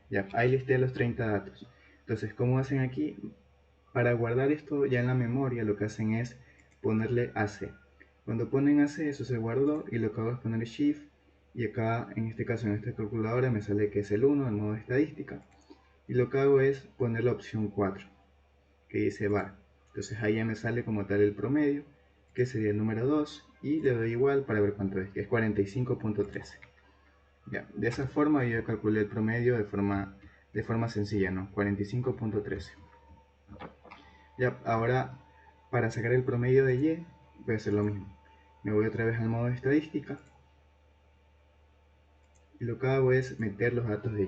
Speaker 1: Ya, ahí listé los 30 datos. Entonces, ¿cómo hacen aquí? Para guardar esto ya en la memoria, lo que hacen es ponerle AC. Cuando ponen AC, eso se guardó y lo que hago es poner Shift. Y acá, en este caso, en esta calculadora, me sale que es el 1, el modo estadística. Y lo que hago es poner la opción 4, que dice var. Entonces ahí ya me sale como tal el promedio, que sería el número 2. Y le doy igual para ver cuánto es, que es 45.13. Ya, de esa forma yo calculé el promedio de forma sencilla, ¿no? 45.13. Ya, ahora para sacar el promedio de Y voy a hacer lo mismo. Me voy otra vez al modo de estadística y lo que hago es meter los datos de Y.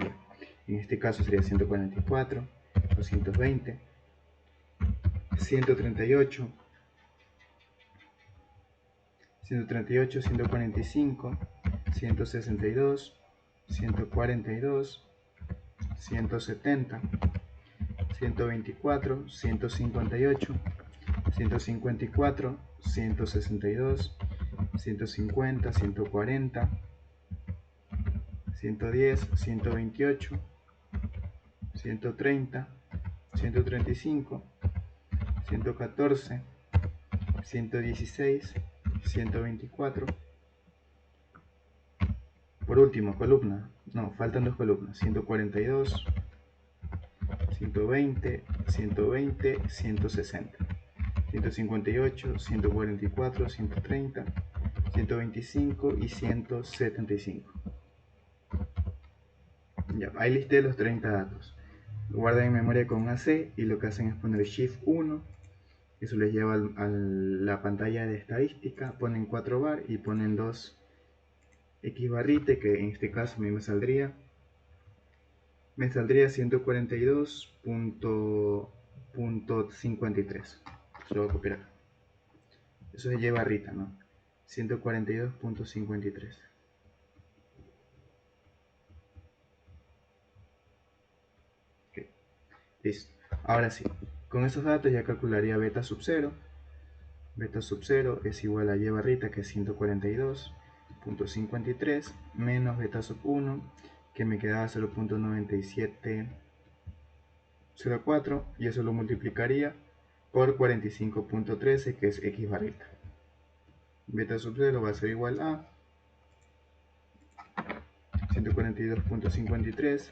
Speaker 1: En este caso sería 144, 220, 138, 138, 145, 162, 142, 170, 124, 158, 154, 162, 150, 140, 110, 128, 130, 135, 114, 116, 124. Por último, columna. No, faltan dos columnas. 142, 120, 120, 160. 158, 144, 130, 125 y 175. Ya, ahí listé los 30 datos. Guardan en memoria con AC y lo que hacen es poner Shift 1. Eso les lleva a la pantalla de estadística. Ponen 4 bar y ponen 2 X barrite, que en este caso a mí me saldría 142.53. Eso lo voy a copiar acá. Eso es Y barrita, ¿no? 142.53. Okay. Listo. Ahora sí, con esos datos ya calcularía beta sub 0. Beta sub 0 es igual a Y barrita, que es 142.53, menos beta sub 1, que me quedaba 0.9704, y eso lo multiplicaría por 45.13, que es X barrita. Beta sub 0 va a ser igual a 142.53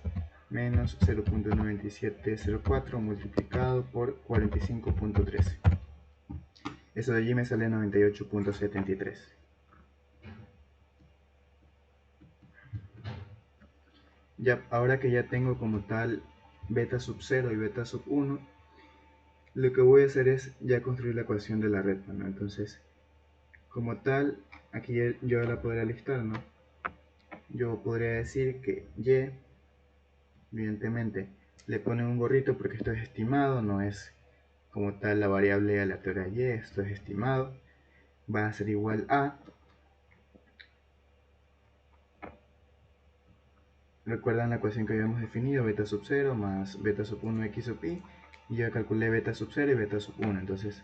Speaker 1: menos 0.9704 multiplicado por 45.13. Eso de allí me sale 98.73. Ya, ahora que ya tengo como tal beta sub 0 y beta sub 1, lo que voy a hacer es ya construir la ecuación de la red, ¿no? Entonces, como tal, aquí yo la podría listar, ¿no? Yo podría decir que Y, evidentemente, le ponen un gorrito porque esto es estimado, no es como tal la variable aleatoria Y, esto es estimado, va a ser igual a, recuerdan la ecuación que habíamos definido, beta sub 0 más beta sub 1 x sub i, y yo calculé beta sub 0 y beta sub 1, entonces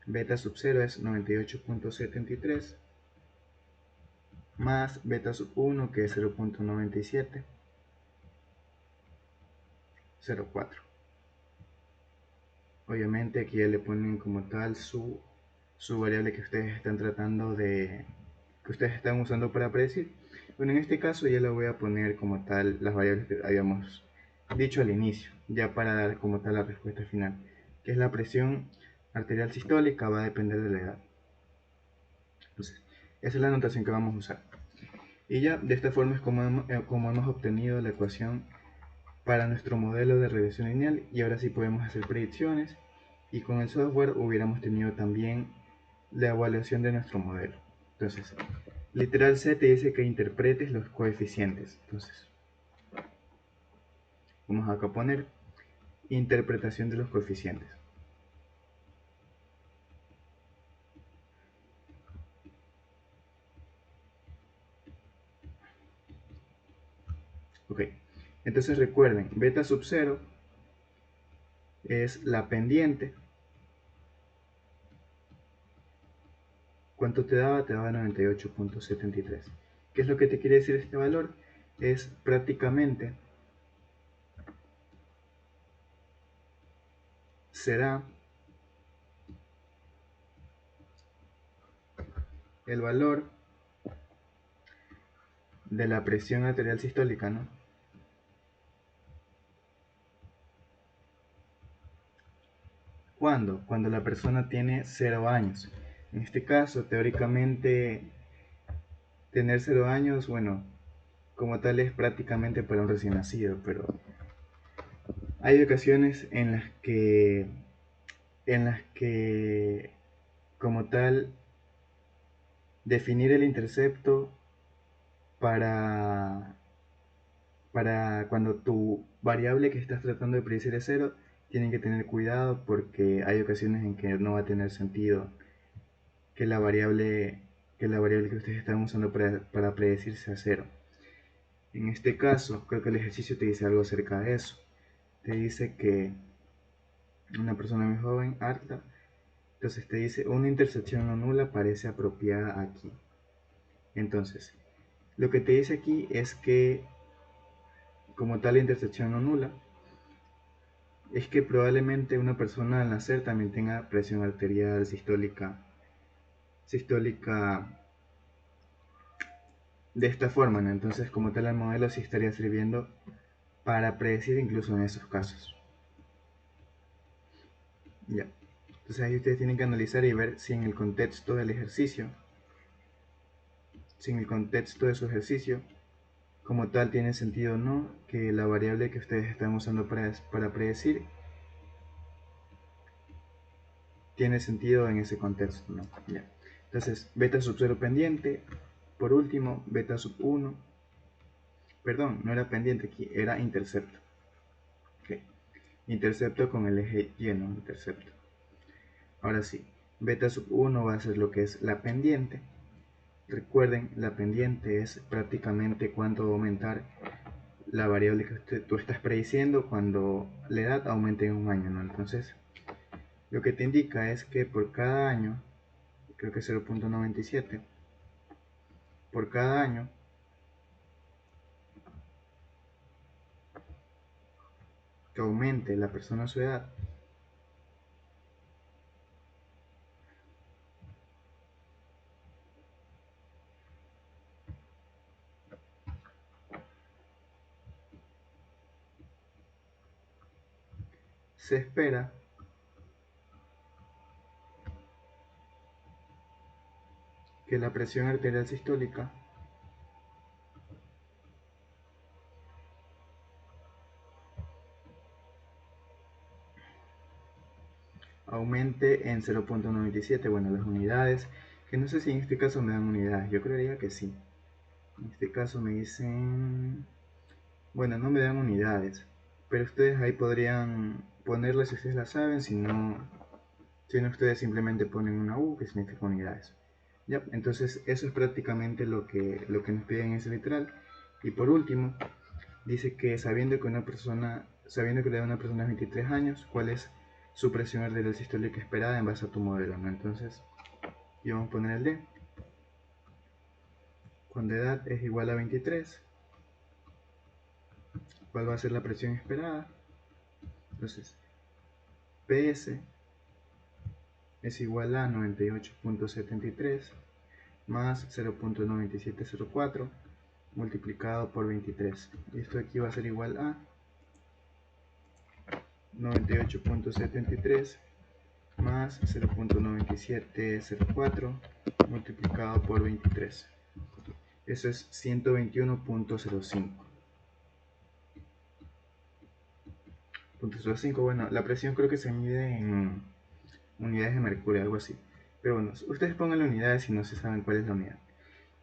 Speaker 1: beta sub 0 es 98.73 más beta sub 1, que es 0.9704. Obviamente aquí ya le ponen como tal su variable que ustedes están tratando de, que ustedes están usando para predecir. Bueno, en este caso ya le voy a poner como tal las variables que habíamos dicho al inicio, ya para dar como tal la respuesta final, que es la presión arterial sistólica, va a depender de la edad. Entonces, esa es la notación que vamos a usar. Y ya de esta forma es como hemos obtenido la ecuación para nuestro modelo de regresión lineal, y ahora sí podemos hacer predicciones y con el software hubiéramos tenido también la evaluación de nuestro modelo. Entonces, literal C te dice que interpretes los coeficientes. Entonces, vamos acá a poner interpretación de los coeficientes. Ok, entonces recuerden, beta sub 0 es la pendiente. ¿Cuánto te daba? Te daba 98.73. ¿Qué es lo que te quiere decir este valor? Es prácticamente será el valor de la presión arterial sistólica, ¿no? ¿Cuándo? Cuando la persona tiene 0 años. En este caso, teóricamente, tener 0 años, bueno, como tal es prácticamente para un recién nacido, pero hay ocasiones en las que como tal definir el intercepto para cuando tu variable que estás tratando de predecir es 0, tienen que tener cuidado porque hay ocasiones en que no va a tener sentido que la variable que ustedes están usando para predecir sea 0. En este caso, creo que el ejercicio te dice algo acerca de eso. Te dice que una persona muy joven, alta, entonces te dice una intersección no nula parece apropiada aquí. Entonces, lo que te dice aquí es que como tal intersección no nula es que probablemente una persona al nacer también tenga presión arterial sistólica de esta forma, ¿no? Entonces como tal el modelo sí estaría sirviendo para predecir incluso en esos casos. Ya. Entonces ahí ustedes tienen que analizar y ver si en el contexto del ejercicio, si en el contexto de su ejercicio, como tal tiene sentido o no que la variable que ustedes están usando para predecir tiene sentido en ese contexto, ¿no? Ya. Entonces, beta sub 0 pendiente, por último, beta sub 1, perdón, no era pendiente aquí, era intercepto. Okay. Intercepto con el eje lleno, intercepto. Ahora sí, beta sub 1 va a ser lo que es la pendiente. Recuerden, la pendiente es prácticamente cuánto va a aumentar la variable que tú estás prediciendo cuando la edad aumente en un año, ¿no? Entonces, lo que te indica es que por cada año, creo que 0.97, por cada año que aumente la persona su edad, se espera que la presión arterial sistólica aumente en 0.97, bueno, las unidades, que no sé si en este caso me dan unidades, yo creería que sí. En este caso me dicen, bueno, no me dan unidades, pero ustedes ahí podrían ponerlas si ustedes la saben, si no ustedes simplemente ponen una U que significa unidades. Ya, entonces eso es prácticamente lo que nos piden en ese literal. Y por último, dice que sabiendo que la edad de una persona es 23 años, ¿cuál es su presión arterial sistólica esperada en base a tu modelo? ¿No? Entonces, y vamos a poner el D. Cuando edad es igual a 23, ¿cuál va a ser la presión esperada? Entonces, PS es igual a 98.73 más 0.9704 multiplicado por 23. Y esto aquí va a ser igual a 98.73 más 0.9704 multiplicado por 23. Eso es 121.05. .05, bueno, la presión creo que se mide unidades de mercurio, algo así. Pero bueno, ustedes pongan la unidad si no se saben cuál es la unidad.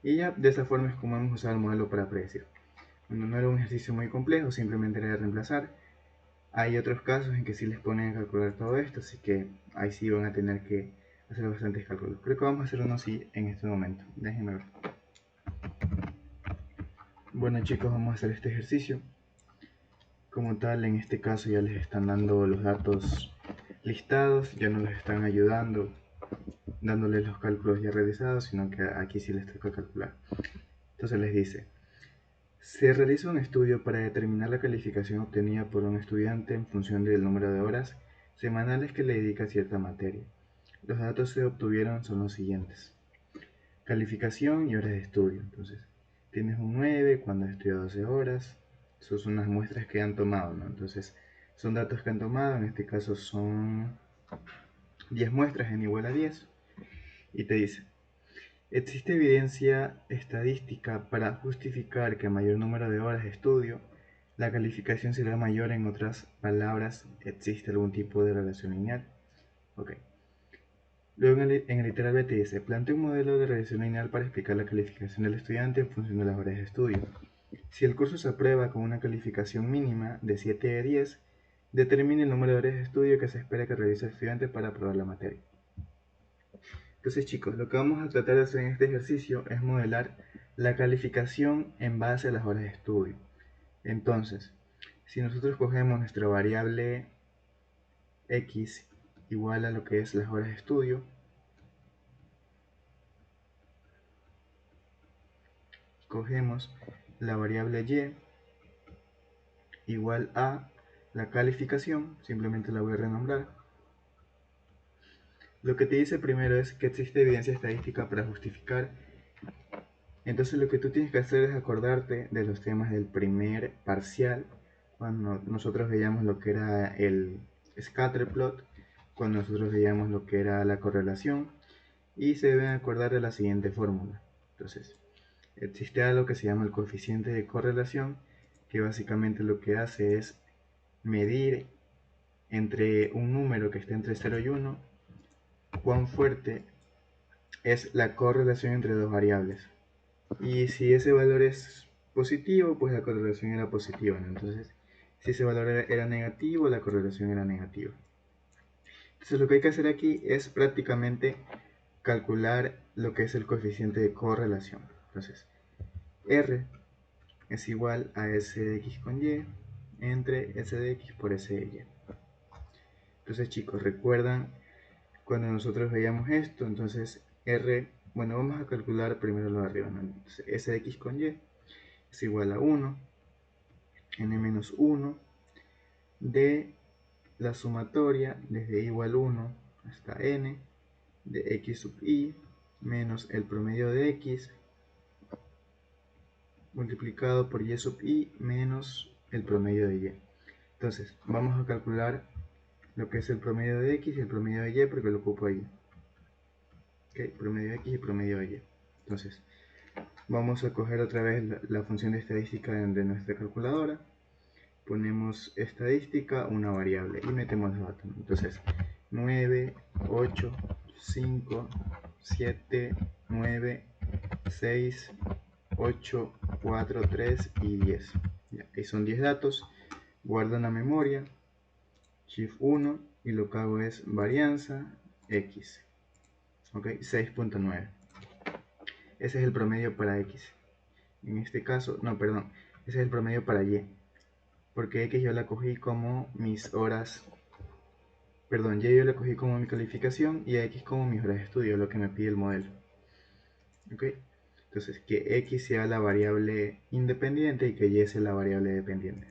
Speaker 1: Y ya de esa forma es como hemos usado el modelo para predecir. Cuando no era un ejercicio muy complejo, simplemente era de reemplazar. Hay otros casos en que sí les ponen a calcular todo esto, así que ahí sí van a tener que hacer bastantes cálculos. Creo que vamos a hacer uno así en este momento. Déjenme ver. Bueno chicos, vamos a hacer este ejercicio. Como tal, en este caso ya les están dando los datos listados, ya no les están ayudando, dándoles los cálculos ya realizados, sino que aquí sí les toca calcular. Entonces les dice, se realiza un estudio para determinar la calificación obtenida por un estudiante en función del número de horas semanales que le dedica a cierta materia. Los datos se obtuvieron son los siguientes. Calificación y horas de estudio. Entonces, tienes un 9 cuando has estudiado 12 horas. Esas son unas muestras que han tomado, ¿no? Entonces, son datos que han tomado. En este caso son 10 muestras en igual a 10. Y te dice, existe evidencia estadística para justificar que a mayor número de horas de estudio, la calificación será mayor. En otras palabras, ¿existe algún tipo de relación lineal? Ok. Luego en el literal B te dice, plantea un modelo de regresión lineal para explicar la calificación del estudiante en función de las horas de estudio. Si el curso se aprueba con una calificación mínima de 7 de 10, determine el número de horas de estudio que se espera que realice el estudiante para aprobar la materia. Entonces chicos, lo que vamos a tratar de hacer en este ejercicio es modelar la calificación en base a las horas de estudio. Entonces, si nosotros cogemos nuestra variable x igual a lo que es las horas de estudio, cogemos la variable y igual a la calificación, simplemente la voy a renombrar. Lo que te dice primero es que existe evidencia estadística para justificar. Entonces lo que tú tienes que hacer es acordarte de los temas del primer parcial, cuando nosotros veíamos lo que era el scatterplot, cuando nosotros veíamos lo que era la correlación, y se deben acordar de la siguiente fórmula. Entonces, existe algo que se llama el coeficiente de correlación, que básicamente lo que hace es medir entre un número que esté entre 0 y 1 cuán fuerte es la correlación entre dos variables. Y si ese valor es positivo, pues la correlación era positiva, ¿no? Entonces, si ese valor era negativo, la correlación era negativa. Entonces, lo que hay que hacer aquí es prácticamente calcular lo que es el coeficiente de correlación. Entonces, R es igual a S de X con Y entre S de X por S de Y. Entonces, chicos, recuerdan cuando nosotros veíamos esto, entonces R, bueno, vamos a calcular primero lo de arriba, ¿no? Entonces, S de X con Y es igual a 1, n menos 1, de la sumatoria desde igual 1 hasta n de x sub i menos el promedio de x multiplicado por y sub i menos el promedio de y. Entonces, vamos a calcular lo que es el promedio de x y el promedio de y porque lo ocupo ahí. Okay, promedio de x y promedio de y. Entonces, vamos a coger otra vez la función de estadística de nuestra calculadora. Ponemos estadística, una variable y metemos los datos. Entonces, 9, 8, 5, 7, 9, 6, 8, 4, 3 y 10. Ya, ahí son 10 datos. Guardo en la memoria, Shift 1 y lo que hago es varianza X. Ok, 6.9. Ese es el promedio para X. En este caso, no, perdón, ese es el promedio para Y. Porque X yo la cogí como mis horas, perdón, Y yo la cogí como mi calificación y X como mis horas de estudio, lo que me pide el modelo. Ok, entonces que X sea la variable independiente y que Y sea la variable dependiente.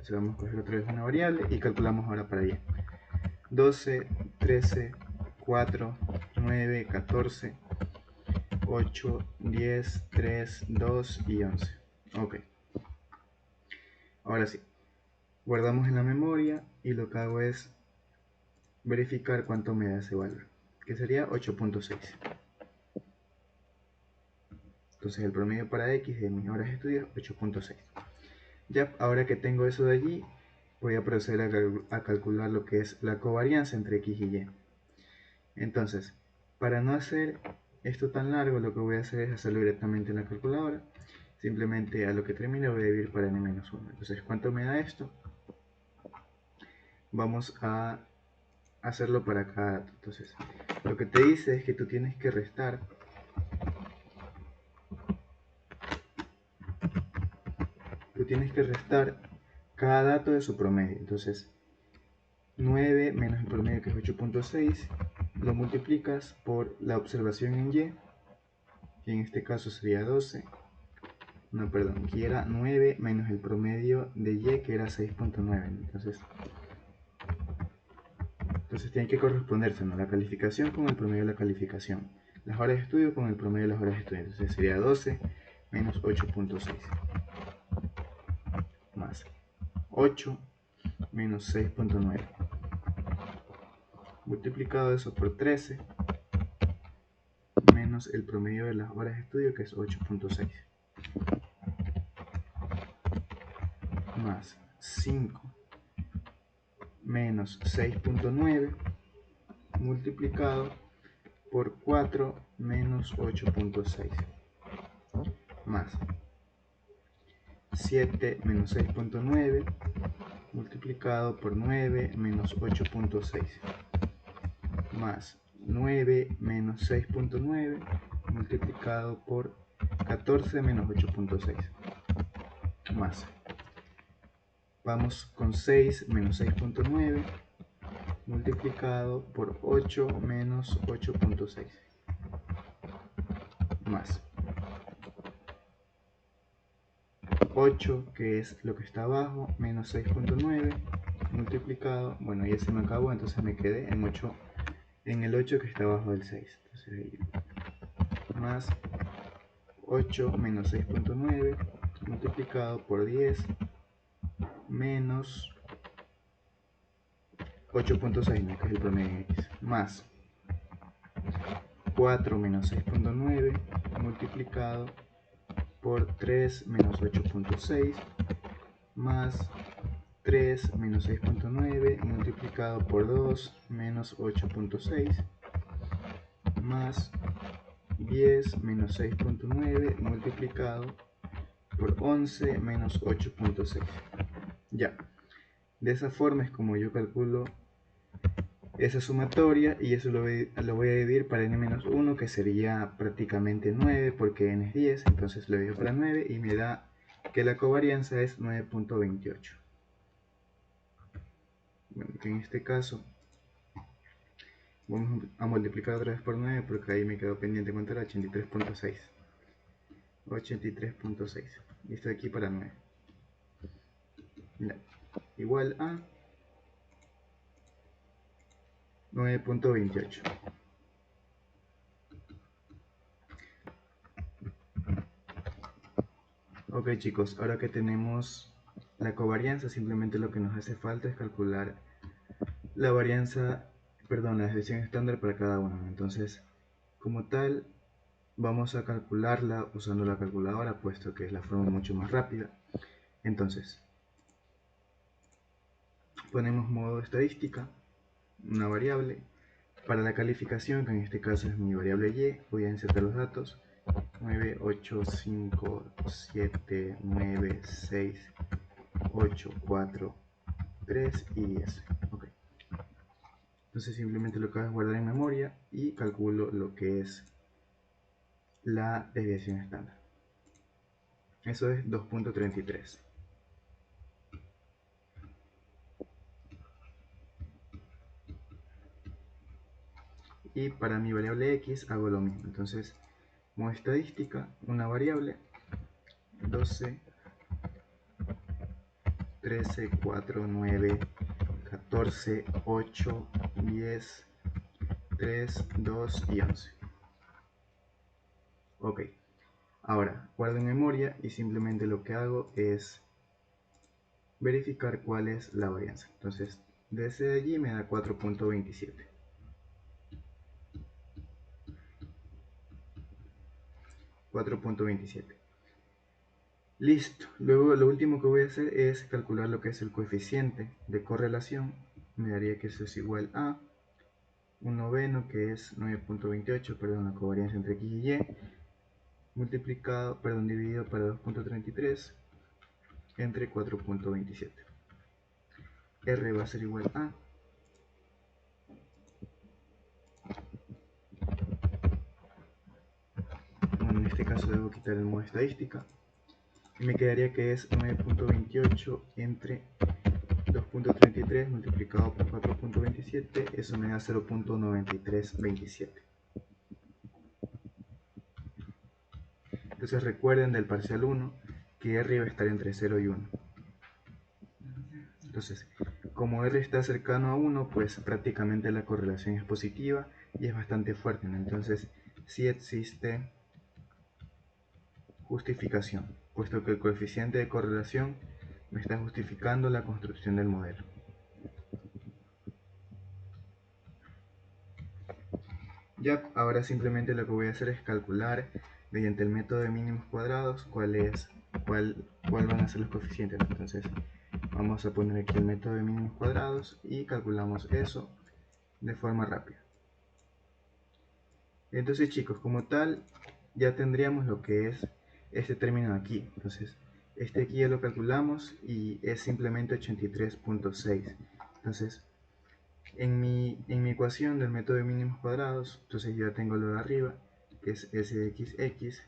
Speaker 1: Entonces vamos a coger otra vez una variable y calculamos ahora para Y. 12, 13, 4, 9, 14, 8, 10, 3, 2 y 11. Ok. Ahora sí. Guardamos en la memoria y lo que hago es verificar cuánto me da ese valor, que sería 8.6. Entonces el promedio para X de mis horas de estudio es 8.6. Ya, ahora que tengo eso de allí, voy a proceder a calcular lo que es la covarianza entre X y Y. Entonces, para no hacer esto tan largo, lo que voy a hacer es hacerlo directamente en la calculadora. Simplemente a lo que termine voy a dividir para n-1. Entonces, ¿cuánto me da esto? Vamos a hacerlo para cada dato. Entonces, lo que te dice es que tú tienes que restar cada dato de su promedio. Entonces, 9 menos el promedio, que es 8.6, lo multiplicas por la observación en Y, que en este caso sería 12. No, perdón, aquí era 9 menos el promedio de Y, que era 6.9. Entonces tiene que corresponderse, ¿no?, la calificación con el promedio de la calificación, las horas de estudio con el promedio de las horas de estudio. Entonces sería 12 menos 8.6 más 8 menos 6.9, multiplicado eso por 13 menos el promedio de las horas de estudio, que es 8.6, más 5 menos 6.9 multiplicado por 4 menos 8.6, más 7 menos 6.9 multiplicado por 9 menos 8.6, más 9 menos 6.9 multiplicado por 14 menos 8.6, más, vamos con 6 menos 6.9 multiplicado por 8 menos 8.6, más 8, que es lo que está abajo, menos 6.9 multiplicado, bueno, ya se me acabó, entonces me quedé en el 8 que está abajo del 6. Entonces ahí, más 8 menos 6.9 multiplicado por 10 menos 8.6, ¿no?, que es el promedio de X, más 4 menos 6.9 multiplicado por 3 menos 8.6, más 3 menos 6.9 multiplicado por 2 menos 8.6, más 10 menos 6.9 multiplicado por 11 menos 8.6. Ya, de esa forma es como yo calculo esa sumatoria, y eso lo voy a dividir para n-1, que sería prácticamente 9, porque n es 10, entonces lo divido para 9 y me da que la covarianza es 9.28. Bueno, que en este caso vamos a multiplicar otra vez por 9, porque ahí me quedó pendiente cuánto era, 83.6. 83.6. Y esto de aquí para 9. Ya. Igual a 9.28. Ok, chicos, ahora que tenemos la covarianza, simplemente lo que nos hace falta es calcular la varianza, perdón, la desviación estándar para cada uno. Entonces, como tal, vamos a calcularla usando la calculadora, puesto que es la forma mucho más rápida. Entonces, ponemos modo estadística, una variable. Para la calificación, que en este caso es mi variable Y, voy a insertar los datos: 9, 8, 5, 7, 9, 6, 8, 4, 3 y 10. Okay. Entonces simplemente lo que hago es guardar en memoria y calculo lo que es la desviación estándar. Eso es 2.33. Y para mi variable X hago lo mismo. Entonces, modo estadística, una variable, 12, 13, 4, 9, 14, 8, 10, 3, 2 y 11. Ok, ahora guardo en memoria y simplemente lo que hago es verificar cuál es la varianza. Entonces, desde allí me da 4.27. 4.27. Listo. Luego lo último que voy a hacer es calcular lo que es el coeficiente de correlación. Me daría que eso es igual a un noveno, que es 9.28, perdón, la covariancia entre X y Y, multiplicado, perdón, dividido para 2.33 entre 4.27. R va a ser igual a, bueno, en este caso debo quitar el modo estadística, y me quedaría que es 9.28 entre 2.33 multiplicado por 4.27, eso me da 0.9327. Entonces recuerden del parcial 1 que R va a estar entre 0 y 1. Entonces, como R está cercano a 1, pues prácticamente la correlación es positiva y es bastante fuerte, ¿no? Entonces, sí existe justificación, puesto que el coeficiente de correlación me está justificando la construcción del modelo. Ya, ahora simplemente lo que voy a hacer es calcular mediante el método de mínimos cuadrados cuál van a ser los coeficientes. Entonces, vamos a poner aquí el método de mínimos cuadrados y calculamos eso de forma rápida. Entonces, chicos, como tal, ya tendríamos lo que es este término de aquí. Entonces, este aquí ya lo calculamos y es simplemente 83.6. Entonces, en mi ecuación del método de mínimos cuadrados, entonces ya tengo lo de arriba, que es s de x.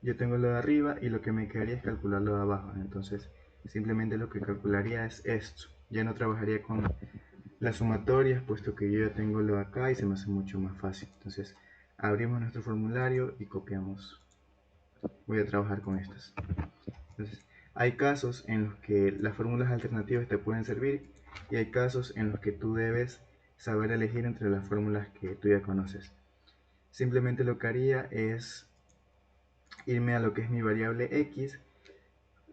Speaker 1: Yo tengo lo de arriba y lo que me quedaría es calcular lo de abajo. Entonces, simplemente lo que calcularía es esto. Ya no trabajaría con las sumatorias, puesto que yo ya tengo lo de acá y se me hace mucho más fácil. Entonces, abrimos nuestro formulario y copiamos. Voy a trabajar con estas. Entonces, hay casos en los que las fórmulas alternativas te pueden servir y hay casos en los que tú debes saber elegir entre las fórmulas que tú ya conoces. Simplemente lo que haría es irme a lo que es mi variable x,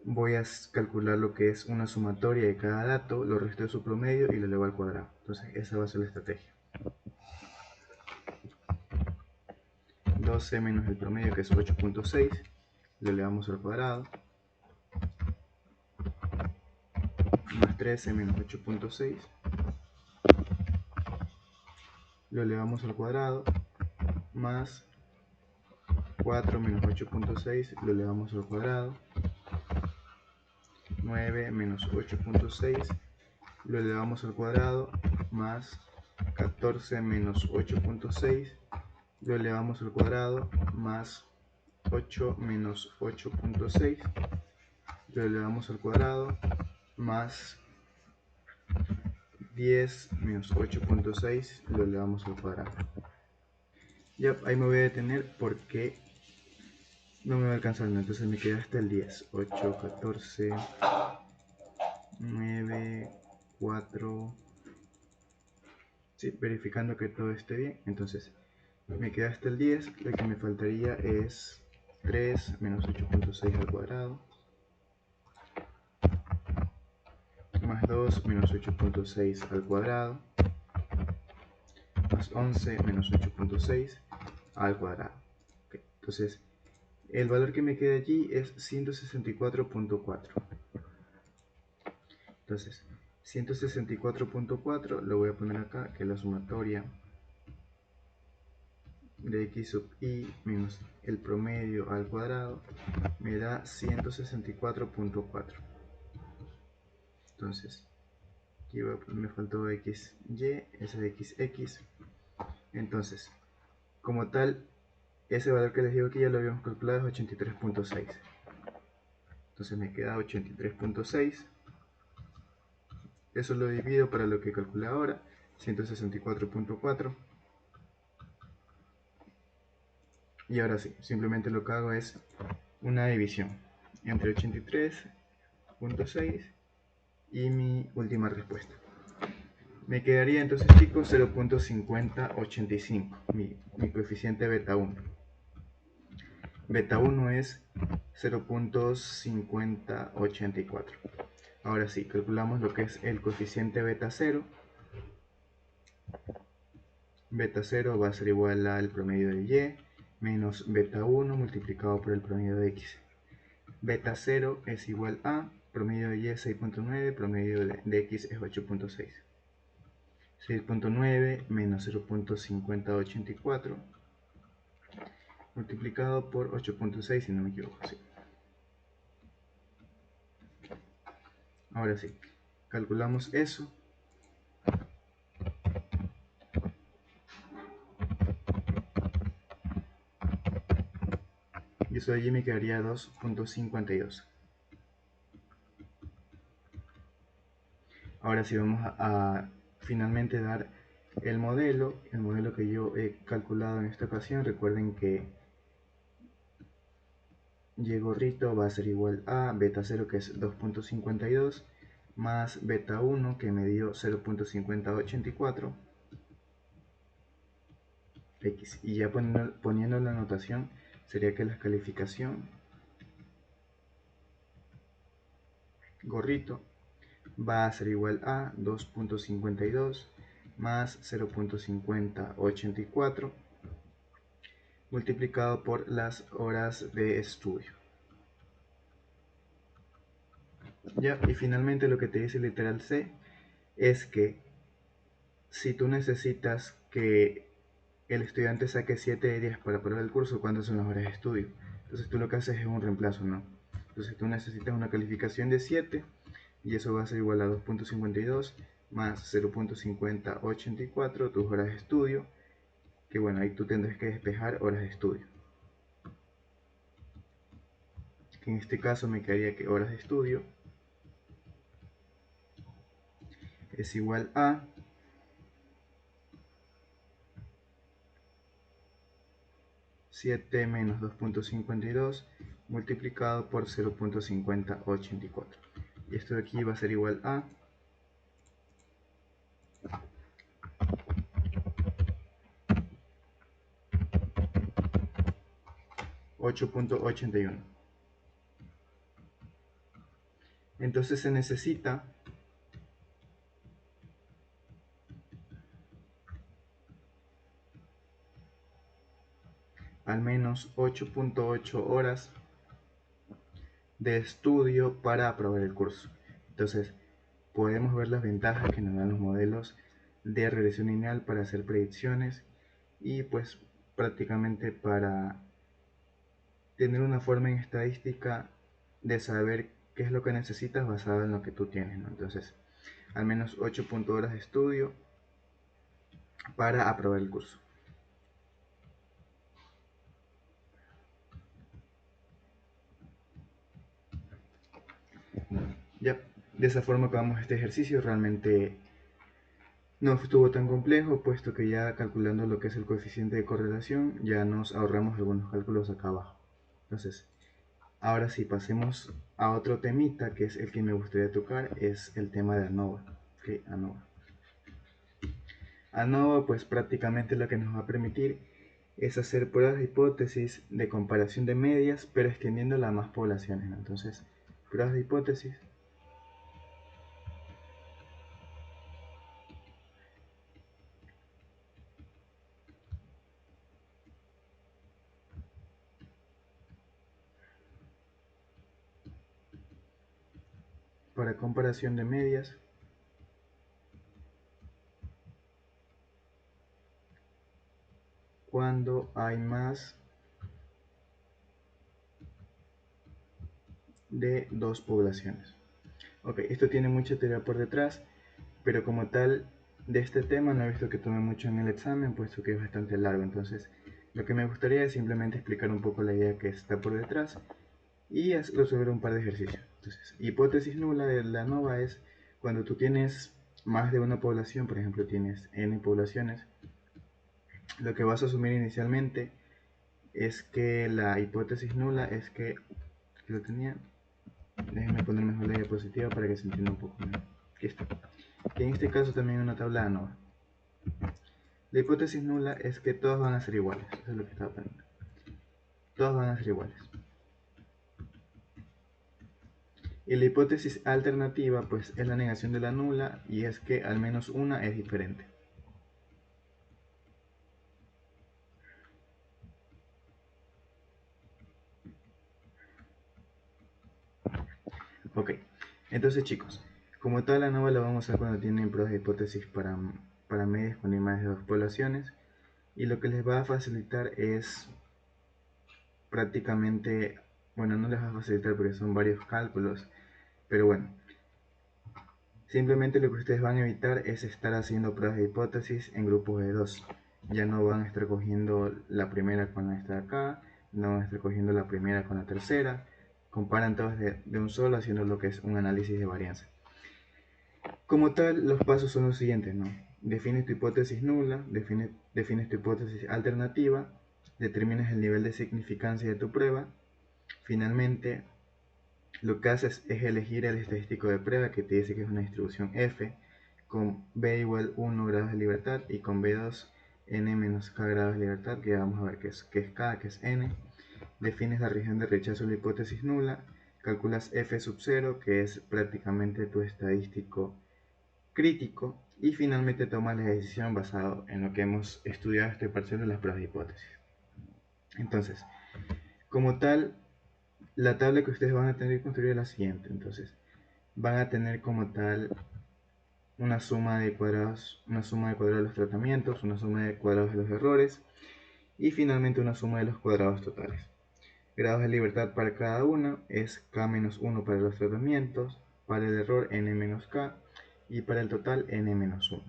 Speaker 1: voy a calcular lo que es una sumatoria de cada dato, lo resto de su promedio y lo elevo al cuadrado. Entonces esa va a ser la estrategia. 12 menos el promedio, que es 8.6, lo elevamos al cuadrado, más 13 menos 8.6, lo elevamos al cuadrado, más 4 menos 8.6, lo elevamos al cuadrado, 9 menos 8.6, lo elevamos al cuadrado, más 14 menos 8.6, lo elevamos al cuadrado, más 8 menos 8.6, lo elevamos al cuadrado, más 10 menos 8.6, lo elevamos al cuadrado. Ya, ahí me voy a detener porque no me va a alcanzar, ¿no? Entonces me queda hasta el 10. 8, 14, 9, 4. Sí, verificando que todo esté bien. Entonces me queda hasta el 10. Lo que me faltaría es 3 menos 8.6 al cuadrado, más 2 menos 8.6 al cuadrado, más 11 menos 8.6 al cuadrado. Okay. Entonces, el valor que me queda allí es 164.4. Entonces, 164.4 lo voy a poner acá, que es la sumatoria de x sub i menos el promedio al cuadrado me da 164.4. Entonces, aquí me faltó xy, ese de xx. Entonces, como tal, ese valor que les digo que ya lo habíamos calculado es 83.6. Entonces me queda 83.6. Eso lo divido para lo que calculé ahora, 164.4. Y ahora sí, simplemente lo que hago es una división entre 83.6 y mi última respuesta. Me quedaría entonces, chicos, 0.5085, mi coeficiente beta 1. Beta 1 es 0.5084. Ahora sí, calculamos lo que es el coeficiente beta 0. Beta 0 va a ser igual al promedio de y menos beta 1 multiplicado por el promedio de x. Beta 0 es igual a promedio de y es 6.9, promedio de x es 8.6. 6.9 menos 0.5084 multiplicado por 8.6, si no me equivoco. Sí. Ahora sí, calculamos eso. Y eso de allí me quedaría 2.52. Ahora sí vamos a finalmente dar el modelo que yo he calculado en esta ocasión. Recuerden que y gorrito va a ser igual a beta 0, que es 2.52, más beta 1, que me dio 0.5084, x. Y ya poniendo la notación, sería que la calificación gorrito va a ser igual a 2.52 más 0.5084 multiplicado por las horas de estudio. Ya, y finalmente lo que te dice literal C es que si tú necesitas que el estudiante saque 7 de 10 para aprobar el curso, ¿cuántas son las horas de estudio? Entonces tú lo que haces es un reemplazo, ¿no? Entonces tú necesitas una calificación de 7 y eso va a ser igual a 2.52 más 0.5084, tus horas de estudio, que bueno, ahí tú tendrás que despejar horas de estudio. Que en este caso me quedaría que horas de estudio es igual a 7 menos 2.52 multiplicado por 0.5084. Y esto de aquí va a ser igual a 8.81. Entonces se necesita al menos 8.8 horas de estudio para aprobar el curso. Entonces podemos ver las ventajas que nos dan los modelos de regresión lineal para hacer predicciones y pues prácticamente para tener una forma en estadística de saber qué es lo que necesitas basado en lo que tú tienes, ¿no? Entonces al menos 8 horas de estudio para aprobar el curso. Ya, de esa forma acabamos este ejercicio. Realmente no estuvo tan complejo, puesto que ya calculando lo que es el coeficiente de correlación, ya nos ahorramos algunos cálculos acá abajo. Entonces, ahora sí, pasemos a otro temita, que es el que me gustaría tocar, es el tema de ANOVA. Okay, ANOVA. ANOVA, pues prácticamente lo que nos va a permitir es hacer pruebas de hipótesis de comparación de medias, pero extendiéndola a más poblaciones, ¿no? Entonces, pruebas de hipótesis para comparación de medias cuando hay más de dos poblaciones. Ok, esto tiene mucha teoría por detrás, pero como tal, de este tema no he visto que tome mucho en el examen, puesto que es bastante largo. Entonces, lo que me gustaría es simplemente explicar un poco la idea que está por detrás y resolver un par de ejercicios. Entonces, hipótesis nula de la ANOVA es cuando tú tienes más de una población, por ejemplo, tienes n poblaciones, lo que vas a asumir inicialmente es que la hipótesis nula es que lo tenía. Déjenme poner mejor la diapositiva para que se entienda un poco mejor. Aquí está. Que en este caso también una tabla ANOVA. La hipótesis nula es que todos van a ser iguales. Eso es lo que estaba poniendo. Todos van a ser iguales. Y la hipótesis alternativa pues es la negación de la nula y es que al menos una es diferente. Ok, entonces chicos, como tal la ANOVA la vamos a usar cuando tienen pruebas de hipótesis para medios con más de 2 poblaciones, y lo que les va a facilitar es prácticamente, bueno, no les va a facilitar porque son varios cálculos, pero bueno, simplemente lo que ustedes van a evitar es estar haciendo pruebas de hipótesis en grupos de 2. Ya no van a estar cogiendo la primera con esta de acá, no van a estar cogiendo la primera con la tercera. Comparan todos de un solo haciendo lo que es un análisis de varianza. Como tal, los pasos son los siguientes, ¿no? Defines tu hipótesis nula, defines tu hipótesis alternativa, determinas el nivel de significancia de tu prueba. Finalmente, lo que haces es elegir el estadístico de prueba que te dice que es una distribución F con B igual 1 grados de libertad y con B2 n menos k grados de libertad, que vamos a ver qué es k, que es n. Defines la región de rechazo de la hipótesis nula, calculas F sub 0, que es prácticamente tu estadístico crítico, y finalmente tomas la decisión basado en lo que hemos estudiado este parcial de las pruebas de hipótesis. Entonces, como tal, la tabla que ustedes van a tener que construir es la siguiente. Entonces, van a tener como tal una suma de cuadrados de los tratamientos, una suma de cuadrados de los errores y finalmente una suma de los cuadrados totales. Grados de libertad para cada uno es k-1 para los tratamientos, para el error n-k y para el total n-1.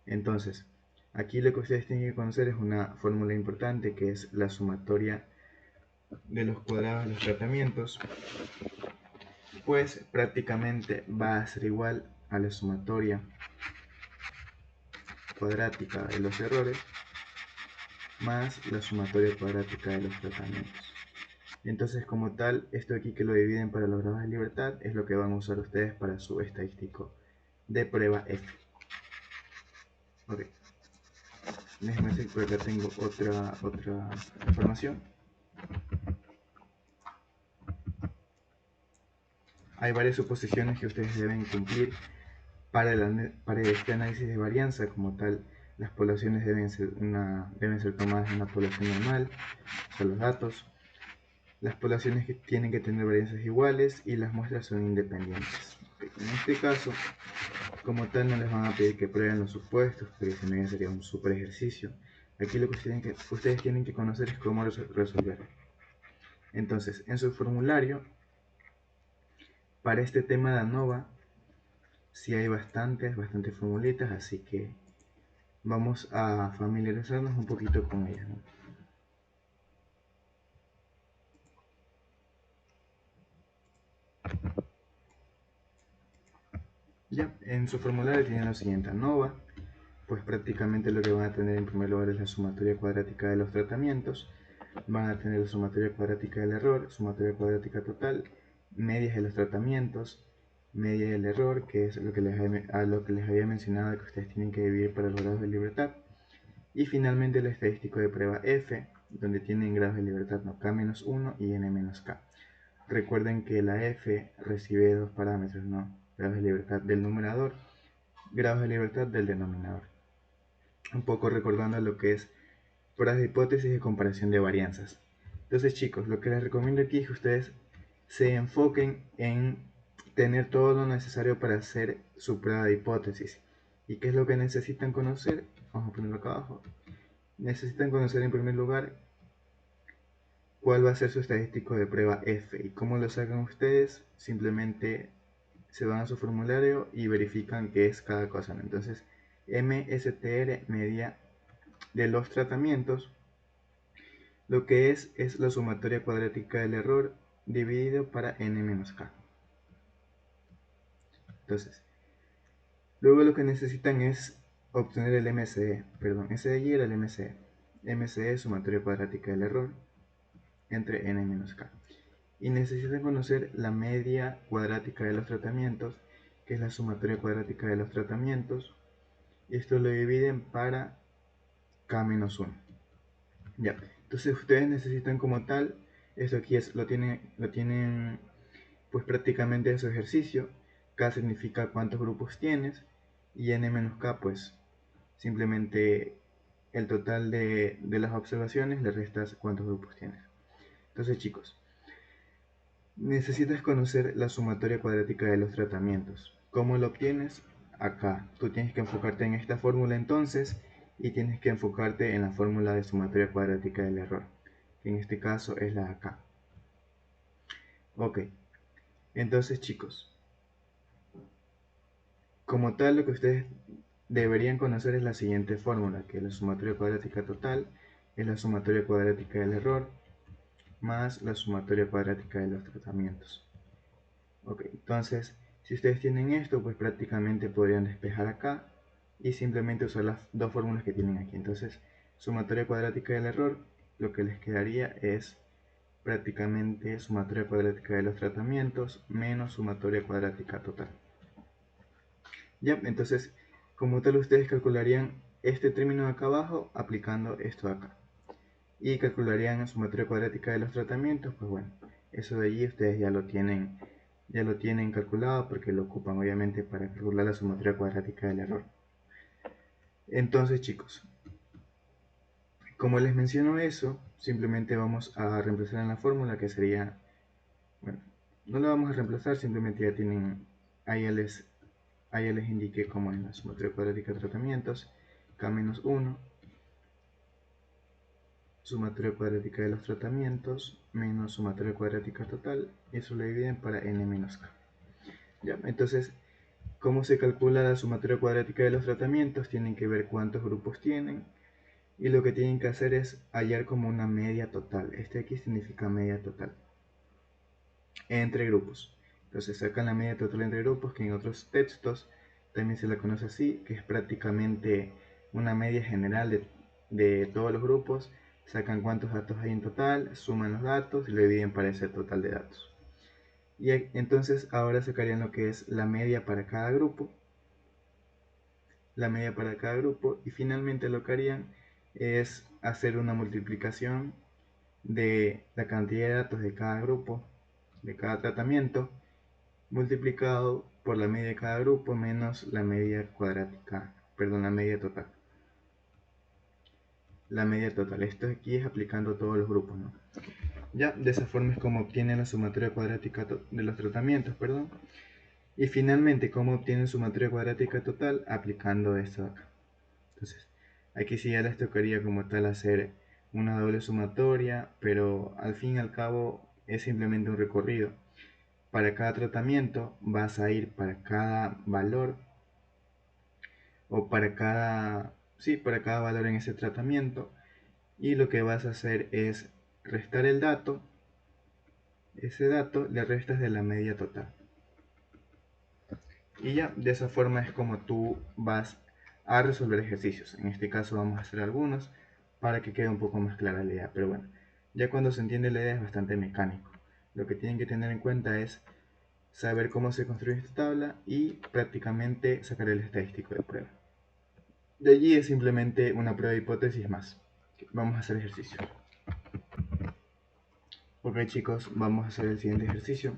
Speaker 1: Entonces, aquí lo que ustedes tienen que conocer es una fórmula importante que es la sumatoria de los cuadrados de los tratamientos, pues prácticamente va a ser igual a la sumatoria cuadrática de los errores más la sumatoria cuadrática de los tratamientos. Entonces, como tal, esto aquí que lo dividen para los grados de libertad es lo que van a usar ustedes para su estadístico de prueba F. Ok, déjenme decir, por acá tengo otra información. Hay varias suposiciones que ustedes deben cumplir para este análisis de varianza. Como tal, las poblaciones deben ser tomadas en una población normal, son los datos. Las poblaciones que tienen que tener varianzas iguales y las muestras son independientes. En este caso, como tal, no les van a pedir que prueben los supuestos, porque si no ya sería un super ejercicio. Aquí lo que ustedes tienen que conocer es cómo resolver. Entonces, en su formulario, para este tema de ANOVA, sí hay bastantes formulitas, así que vamos a familiarizarnos un poquito con ellas, ¿no? Ya, en su formulario tienen lo siguiente: ANOVA, pues prácticamente lo que van a tener en primer lugar es la sumatoria cuadrática de los tratamientos, van a tener la sumatoria cuadrática del error, sumatoria cuadrática total, medias de los tratamientos, media del error, que es lo que les había mencionado que ustedes tienen que dividir para los grados de libertad, y finalmente el estadístico de prueba F, donde tienen grados de libertad no k-1 y n-k. Recuerden que la F recibe dos parámetros, ¿no? Grados de libertad del numerador, grados de libertad del denominador. Un poco recordando lo que es pruebas de hipótesis y comparación de varianzas. Entonces, chicos, lo que les recomiendo aquí es que ustedes se enfoquen en tener todo lo necesario para hacer su prueba de hipótesis. ¿Y qué es lo que necesitan conocer? Vamos a ponerlo acá abajo. Necesitan conocer en primer lugar cuál va a ser su estadístico de prueba F. ¿Y cómo lo sacan ustedes? Simplemente se van a su formulario y verifican qué es cada cosa, ¿no? Entonces, MSTR, media de los tratamientos, lo que es la sumatoria cuadrática del error dividido para n-k. Entonces, luego lo que necesitan es obtener el MCE, perdón, ese de allí era el MCE. MCE, sumatoria cuadrática del error entre n-k. Y necesitan conocer la media cuadrática de los tratamientos, que es la sumatoria cuadrática de los tratamientos, y esto lo dividen para k-1. Ya, entonces ustedes necesitan como tal, esto aquí lo tienen pues prácticamente es su ejercicio. K significa cuántos grupos tienes y n-k pues simplemente el total de las observaciones le restas cuántos grupos tienes. Entonces, chicos, necesitas conocer la sumatoria cuadrática de los tratamientos. ¿Cómo lo obtienes? Acá. Tú tienes que enfocarte en esta fórmula entonces y tienes que enfocarte en la fórmula de sumatoria cuadrática del error, que en este caso es la de acá. Ok, entonces chicos, como tal lo que ustedes deberían conocer es la siguiente fórmula, que la sumatoria cuadrática total es la sumatoria cuadrática del error más la sumatoria cuadrática de los tratamientos. Ok, entonces, si ustedes tienen esto, pues prácticamente podrían despejar acá y simplemente usar las dos fórmulas que tienen aquí. Entonces, sumatoria cuadrática del error, lo que les quedaría es prácticamente sumatoria cuadrática de los tratamientos menos sumatoria cuadrática total. Ya, entonces, como tal, ustedes calcularían este término de acá abajo aplicando esto de acá. Y calcularían la sumatoria cuadrática de los tratamientos, pues bueno, eso de allí ustedes ya lo tienen calculado porque lo ocupan obviamente para calcular la sumatoria cuadrática del error. Entonces chicos, como les menciono eso, simplemente vamos a reemplazar en la fórmula que sería, bueno, no la vamos a reemplazar, simplemente ya tienen, ahí ya les indiqué cómo es la sumatoria cuadrática de tratamientos, K-1, sumatoria cuadrática de los tratamientos menos sumatoria cuadrática total, y eso lo dividen para n menos k. ¿Ya? Entonces, ¿cómo se calcula la sumatoria cuadrática de los tratamientos? Tienen que ver cuántos grupos tienen y lo que tienen que hacer es hallar como una media total. Este aquí significa media total entre grupos. Entonces sacan la media total entre grupos, que en otros textos también se la conoce así, que es prácticamente una media general de todos los grupos. Sacan cuántos datos hay en total, suman los datos y lo dividen para ese total de datos. Y entonces ahora sacarían lo que es la media para cada grupo, y finalmente lo que harían es hacer una multiplicación de la cantidad de datos de cada grupo, de cada tratamiento, multiplicado por la media de cada grupo menos la media cuadrática, perdón, la media total. La media total, esto aquí es aplicando a todos los grupos, ¿no? Ya, de esa forma es como obtienen la sumatoria cuadrática de los tratamientos, perdón. Y finalmente, ¿cómo obtienen sumatoria cuadrática total? Aplicando esto de acá. Entonces, aquí sí ya les tocaría como tal hacer una doble sumatoria, pero al fin y al cabo es simplemente un recorrido. Para cada tratamiento vas a ir para cada valor o para cada valor en ese tratamiento, y lo que vas a hacer es restar el dato, ese dato le restas de la media total. Y ya, de esa forma es como tú vas a resolver ejercicios. En este caso vamos a hacer algunos para que quede un poco más clara la idea. Pero bueno, ya cuando se entiende la idea es bastante mecánico. Lo que tienen que tener en cuenta es saber cómo se construye esta tabla y prácticamente sacar el estadístico de prueba. De allí es simplemente una prueba de hipótesis más. Vamos a hacer ejercicio. Ok chicos, vamos a hacer el siguiente ejercicio.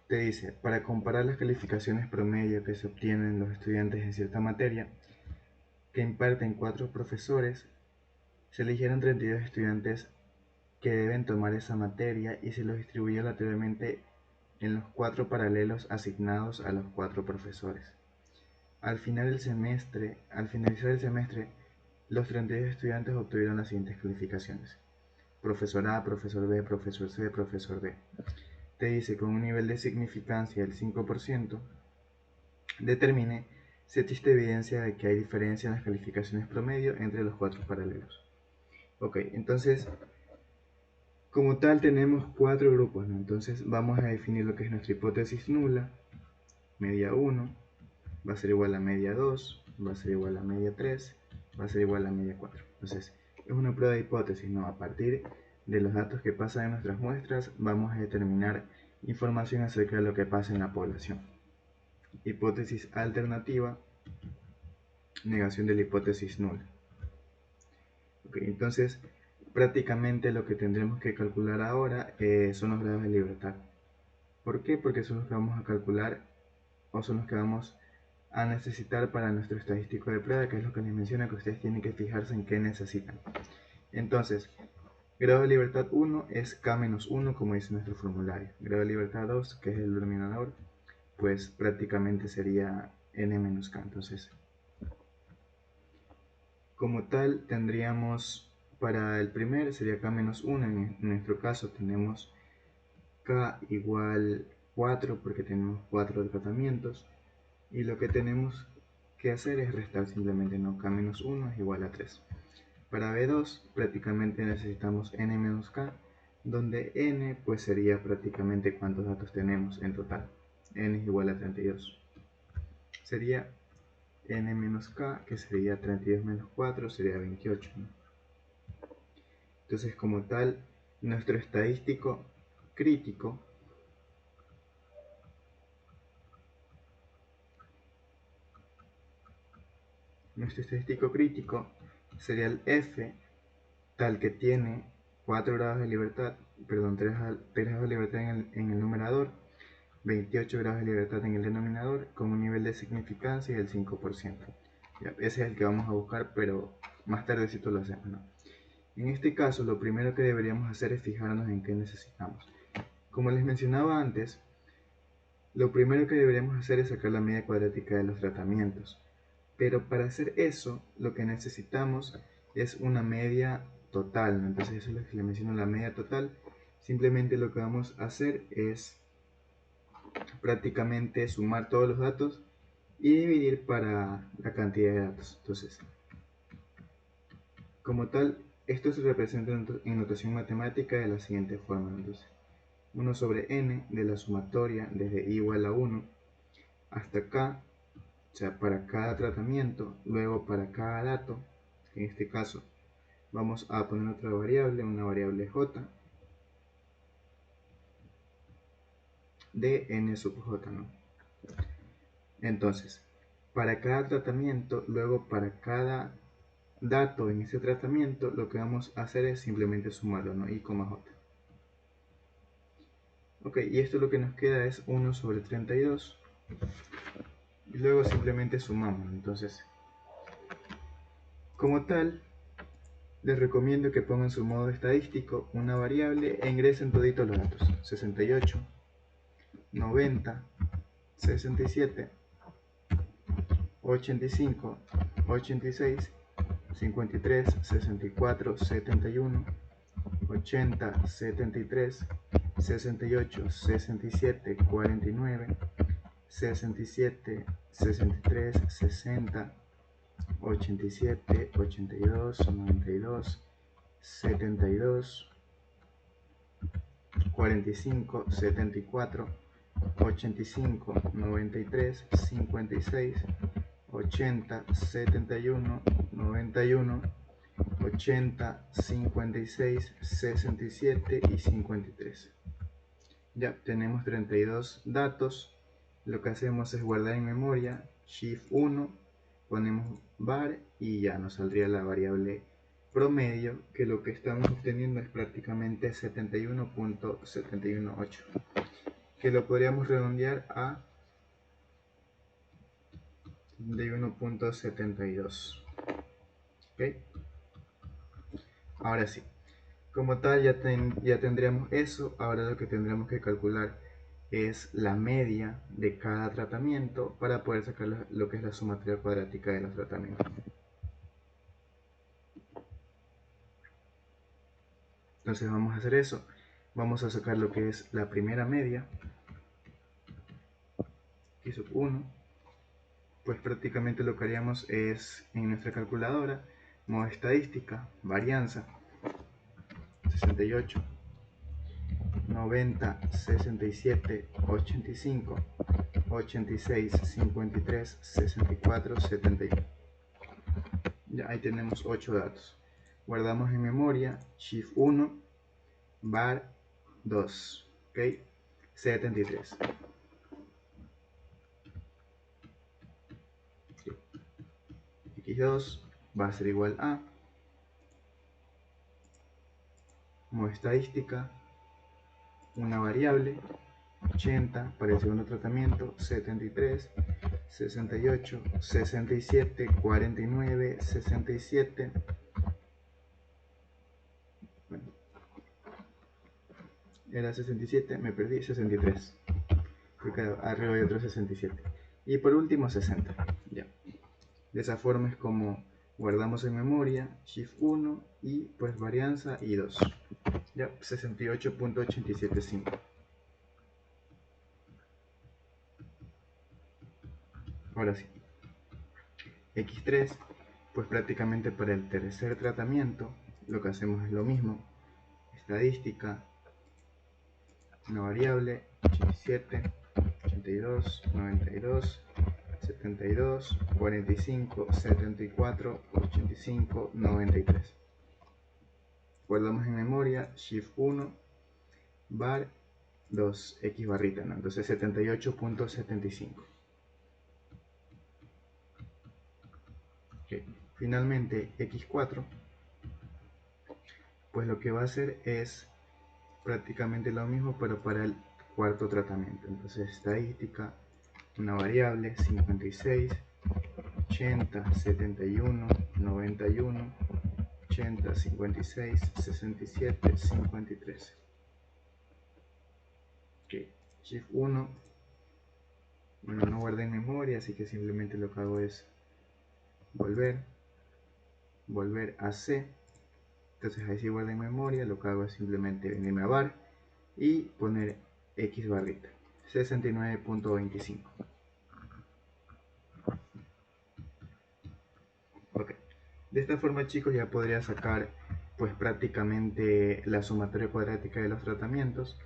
Speaker 1: Te dice, para comparar las calificaciones promedio que se obtienen los estudiantes en cierta materia, que imparten 4 profesores, se eligieron 32 estudiantes que deben tomar esa materia y se los distribuyó aleatoriamente en los 4 paralelos asignados a los 4 profesores. Al finalizar el semestre, los 32 estudiantes obtuvieron las siguientes calificaciones: profesor A, profesor B, profesor C, profesor D. Te dice con un nivel de significancia del 5%, determine si existe evidencia de que hay diferencia en las calificaciones promedio entre los 4 paralelos. Ok, entonces, como tal tenemos 4 grupos, ¿no? Entonces vamos a definir lo que es nuestra hipótesis nula. Media 1 va a ser igual a media 2, va a ser igual a media 3, va a ser igual a media 4. Entonces, es una prueba de hipótesis, ¿no? A partir de los datos que pasan en nuestras muestras, vamos a determinar información acerca de lo que pasa en la población. Hipótesis alternativa, negación de la hipótesis nula. Ok, entonces, prácticamente lo que tendremos que calcular ahora son los grados de libertad. ¿Por qué? Porque son los que vamos a calcular o son los que vamos a necesitar para nuestro estadístico de prueba, que es lo que les menciona que ustedes tienen que fijarse en qué necesitan. Entonces, Grado de libertad 1 es K-1, como dice nuestro formulario. Grado de libertad 2, que es el denominador, pues prácticamente sería n-k. Entonces, como tal, tendríamos para el primer sería K-1. En nuestro caso tenemos K igual 4 porque tenemos 4 tratamientos. Y lo que tenemos que hacer es restar simplemente, no, K-1 es igual a 3. Para B2 prácticamente necesitamos n-k, donde n pues sería prácticamente cuántos datos tenemos en total. N es igual a 32. Sería n-k, que sería 32 menos 4, sería 28, ¿no? Entonces, como tal, nuestro estadístico crítico sería el F, tal que tiene 4 grados de libertad, perdón, 3 grados de libertad en el numerador, 28 grados de libertad en el denominador, con un nivel de significancia del 5%. Ya, ese es el que vamos a buscar, pero más tardecito lo hacemos, ¿no? En este caso, lo primero que deberíamos hacer es fijarnos en qué necesitamos. Como les mencionaba antes, lo primero que deberíamos hacer es sacar la media cuadrática de los tratamientos. Pero para hacer eso, lo que necesitamos es una media total, ¿no? Entonces eso es lo que le menciono, la media total. Simplemente lo que vamos a hacer es prácticamente sumar todos los datos y dividir para la cantidad de datos. Entonces, como tal, esto se representa en notación matemática de la siguiente forma. Entonces, 1 sobre n de la sumatoria desde i igual a 1 hasta k, o sea, para cada tratamiento, luego para cada dato. En este caso vamos a poner otra variable, una variable j, de n sub j, ¿no? Entonces, para cada tratamiento, luego para cada dato en ese tratamiento, lo que vamos a hacer es simplemente sumarlo, ¿no? I, j. Ok, y esto lo que nos queda es 1 sobre 32. Y luego simplemente sumamos. Entonces, como tal, les recomiendo que pongan su modo estadístico una variable e ingresen toditos los datos. 68, 90, 67, 85, 86, 53, 64, 71, 80, 73, 68, 67, 49, 67, 63, 60, 87, 82, 92, 72, 45, 74, 85, 93, 56, 80, 71, 91, 80, 56, 67 y 53. Ya tenemos 32 datos. Lo que hacemos es guardar en memoria, Shift 1, ponemos var y ya nos saldría la variable promedio, que lo que estamos obteniendo es prácticamente 71.718, que lo podríamos redondear a 71.72. ¿Okay? Ahora sí, como tal ya tendríamos eso. Ahora lo que tendremos que calcular es la media de cada tratamiento para poder sacar lo que es la sumatoria cuadrática de los tratamientos. Entonces vamos a hacer eso. Vamos a sacar lo que es la primera media, i sub 1. Pues prácticamente lo que haríamos es en nuestra calculadora, modo estadística, varianza, 68, 90, 67, 85, 86, 53, 64, 71. Ya ahí tenemos 8 datos. Guardamos en memoria, Shift 1, var 2, ¿ok? 73. X2 va a ser igual a, modo estadística, una variable, 80 para el segundo tratamiento, 73, 68, 67, 49, 67, bueno, era 67, me perdí, 63, porque arriba hay otro 67. Y por último 60. Ya. De esa forma es como guardamos en memoria, Shift 1 y pues varianza y 2. Ya, 68.875. Ahora sí. X3, pues prácticamente para el tercer tratamiento lo que hacemos es lo mismo. Estadística, una variable, 87, 82, 92, 72, 45, 74, 85, 93. Guardamos en memoria, Shift 1, var 2, X barrita, ¿no? Entonces 78.75. Okay. Finalmente, X4, pues lo que va a hacer es prácticamente lo mismo, pero para el cuarto tratamiento. Entonces, estadística, una variable, 56, 80, 71, 91, 80, 56, 67, 53. Ok, Shift 1, bueno, no guardé en memoria, así que simplemente lo que hago es volver a C. Entonces ahí sí guardé en memoria, lo que hago es simplemente venirme a var y poner X barrita, 69.25. Ok, de esta forma, chicos, ya podría sacar pues prácticamente la sumatoria cuadrática de los tratamientos.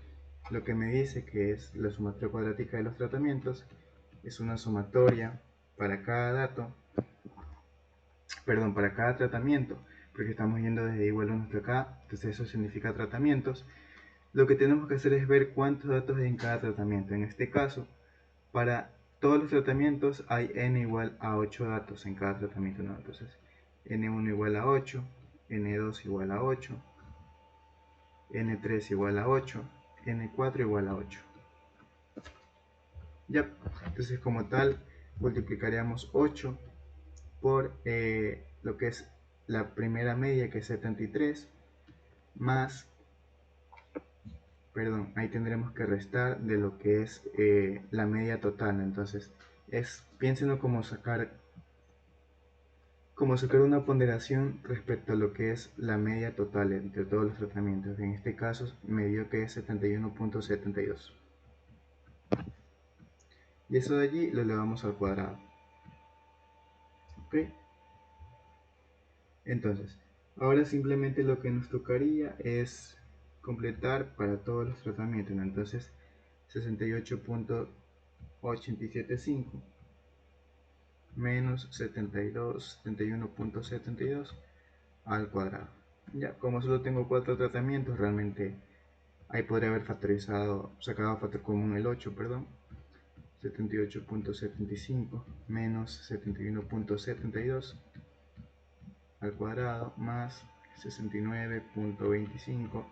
Speaker 1: Lo que me dice que es la sumatoria cuadrática de los tratamientos es una sumatoria para cada dato, perdón, para cada tratamiento, porque estamos yendo desde igual 1 hasta acá, entonces eso significa tratamientos. Lo que tenemos que hacer es ver cuántos datos hay en cada tratamiento. En este caso, para todos los tratamientos hay n igual a 8 datos en cada tratamiento, ¿no? Entonces, n1 igual a 8, n2 igual a 8, n3 igual a 8, n4 igual a 8. Ya, entonces como tal, multiplicaríamos 8 por lo que es la primera media, que es 73, más, perdón, ahí tendremos que restar de lo que es la media total. Entonces, piénsenlo como sacar una ponderación respecto a lo que es la media total entre todos los tratamientos. En este caso me dio que es 71.72. Y eso de allí lo elevamos al cuadrado. ¿Ok? Entonces, ahora simplemente lo que nos tocaría es completar para todos los tratamientos, ¿no? Entonces, 68.875 menos 71.72 al cuadrado. Ya, como solo tengo 4 tratamientos, realmente ahí podría haber sacado factor común el 8, perdón. 78.75 menos 71.72 al cuadrado más 69.25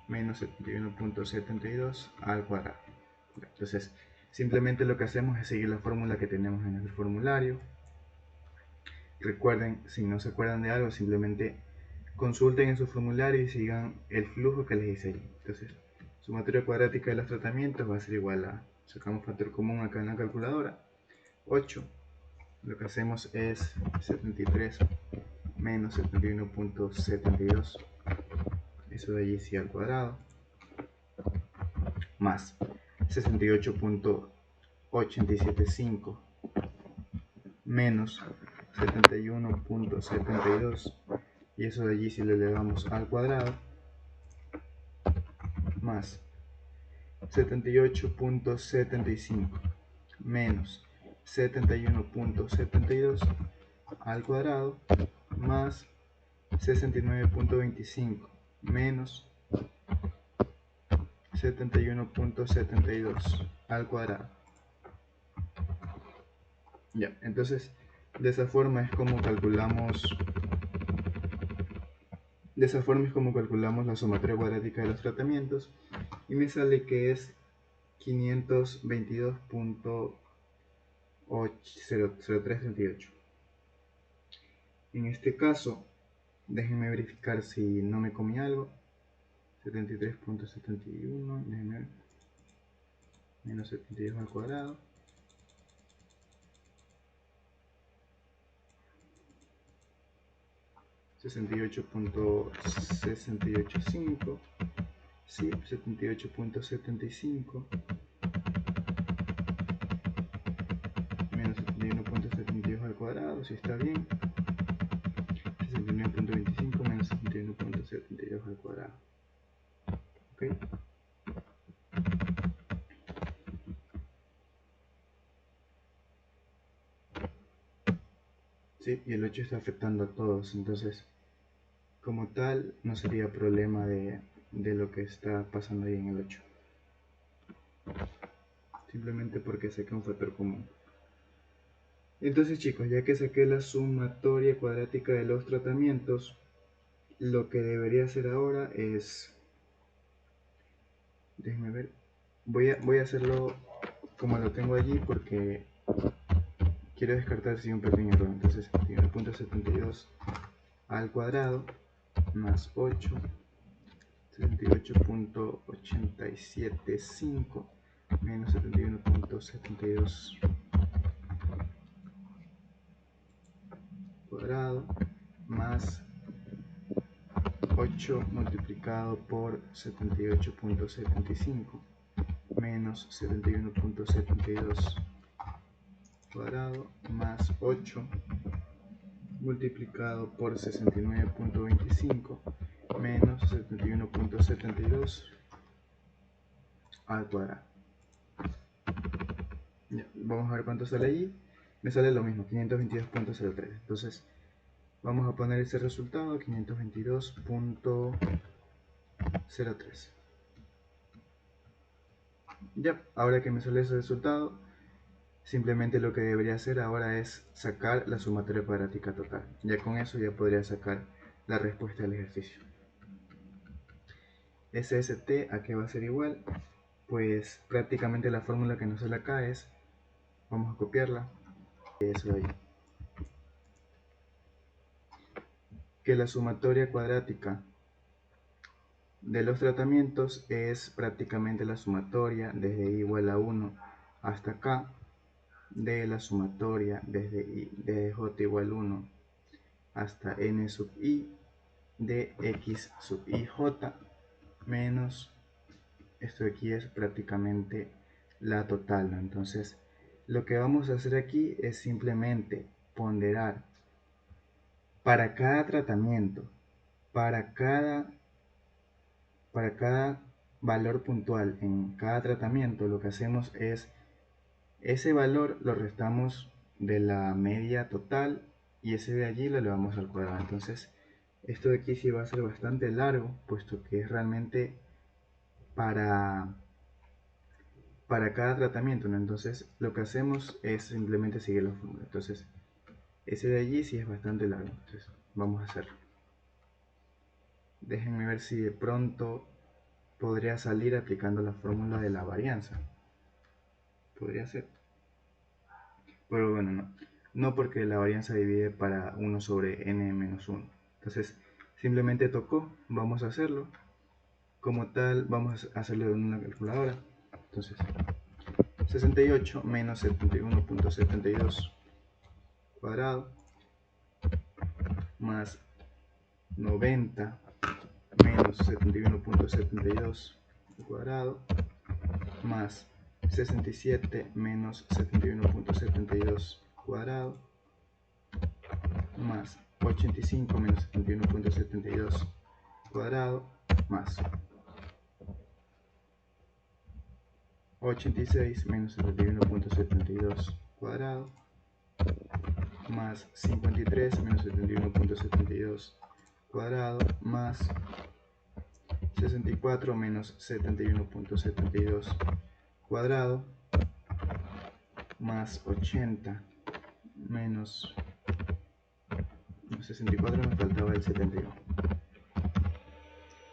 Speaker 1: menos 71.72 al cuadrado. Entonces, simplemente lo que hacemos es seguir la fórmula que tenemos en el formulario. Recuerden, si no se acuerdan de algo, simplemente consulten en su formulario y sigan el flujo que les hice ahí. Entonces, sumatoria cuadrática de los tratamientos va a ser igual a, sacamos factor común acá en la calculadora, 8. Lo que hacemos es 73 menos 71.72, eso de allí sí al cuadrado, más 68.875 menos 71.72, y eso de allí si lo elevamos al cuadrado, más 78.75 menos 71.72 al cuadrado más 69.25 menos 71.72 al cuadrado. Ya, entonces de esa forma es como calculamos la sumatoria cuadrática de los tratamientos, y me sale que es 522.0338. En este caso, déjenme verificar si no me comí algo. 73.71 menos 72 al cuadrado. $68.685, sí, 78.75 menos 71.72 al cuadrado, si está bien. 69.25 menos 71.72 al cuadrado. ¿Ok? Sí, y el 8 está afectando a todos, entonces como tal no sería problema de lo que está pasando ahí en el 8. Simplemente porque saqué un factor común. Entonces chicos, ya que saqué la sumatoria cuadrática de los tratamientos, lo que debería hacer ahora es... Déjenme ver. Voy a hacerlo como lo tengo allí porque quiero descartar si un pequeño error. Entonces, 1.72 al cuadrado más 8, 78.875 menos 71.72 cuadrado más 8 multiplicado por 78.75 menos 71.72 cuadrado más 8 multiplicado por 69.25 menos 71.72 al cuadrado. Ya, vamos a ver cuánto sale allí. Me sale lo mismo, 522.03. Entonces vamos a poner ese resultado, 522.03. Ya, ahora que me sale ese resultado, simplemente lo que debería hacer ahora es sacar la sumatoria cuadrática total. Ya con eso ya podría sacar la respuesta del ejercicio. SST, ¿a qué va a ser igual? Pues prácticamente la fórmula que nos sale acá es, vamos a copiarla, eso de ahí, que la sumatoria cuadrática de los tratamientos es prácticamente la sumatoria desde i igual a 1 hasta acá de la sumatoria desde j igual a 1 hasta n sub i de x sub ij menos esto de aquí es prácticamente la total, ¿no? Entonces lo que vamos a hacer aquí es simplemente ponderar para cada tratamiento, para cada valor puntual en cada tratamiento. Lo que hacemos es ese valor lo restamos de la media total y ese de allí lo elevamos al cuadrado. Entonces esto de aquí sí va a ser bastante largo, puesto que es realmente para cada tratamiento, ¿no? Entonces lo que hacemos es simplemente seguir la fórmula. Entonces ese de allí sí es bastante largo, entonces vamos a hacerlo. Déjenme ver si de pronto podría salir aplicando la fórmula de la varianza. Podría ser, pero bueno, no porque la varianza divide para 1 sobre n menos 1. Entonces simplemente tocó, vamos a hacerlo. Como tal, vamos a hacerlo en una calculadora. Entonces 68 menos 71.72 cuadrado más 90 menos 71.72 cuadrado más 67 menos 71.72 cuadrado más 85 menos 71.72 cuadrado más 86 menos 71.72 cuadrado más 53 menos 71.72 cuadrado más 64 menos 71.72 cuadrado más 80 menos 64, me faltaba el 71.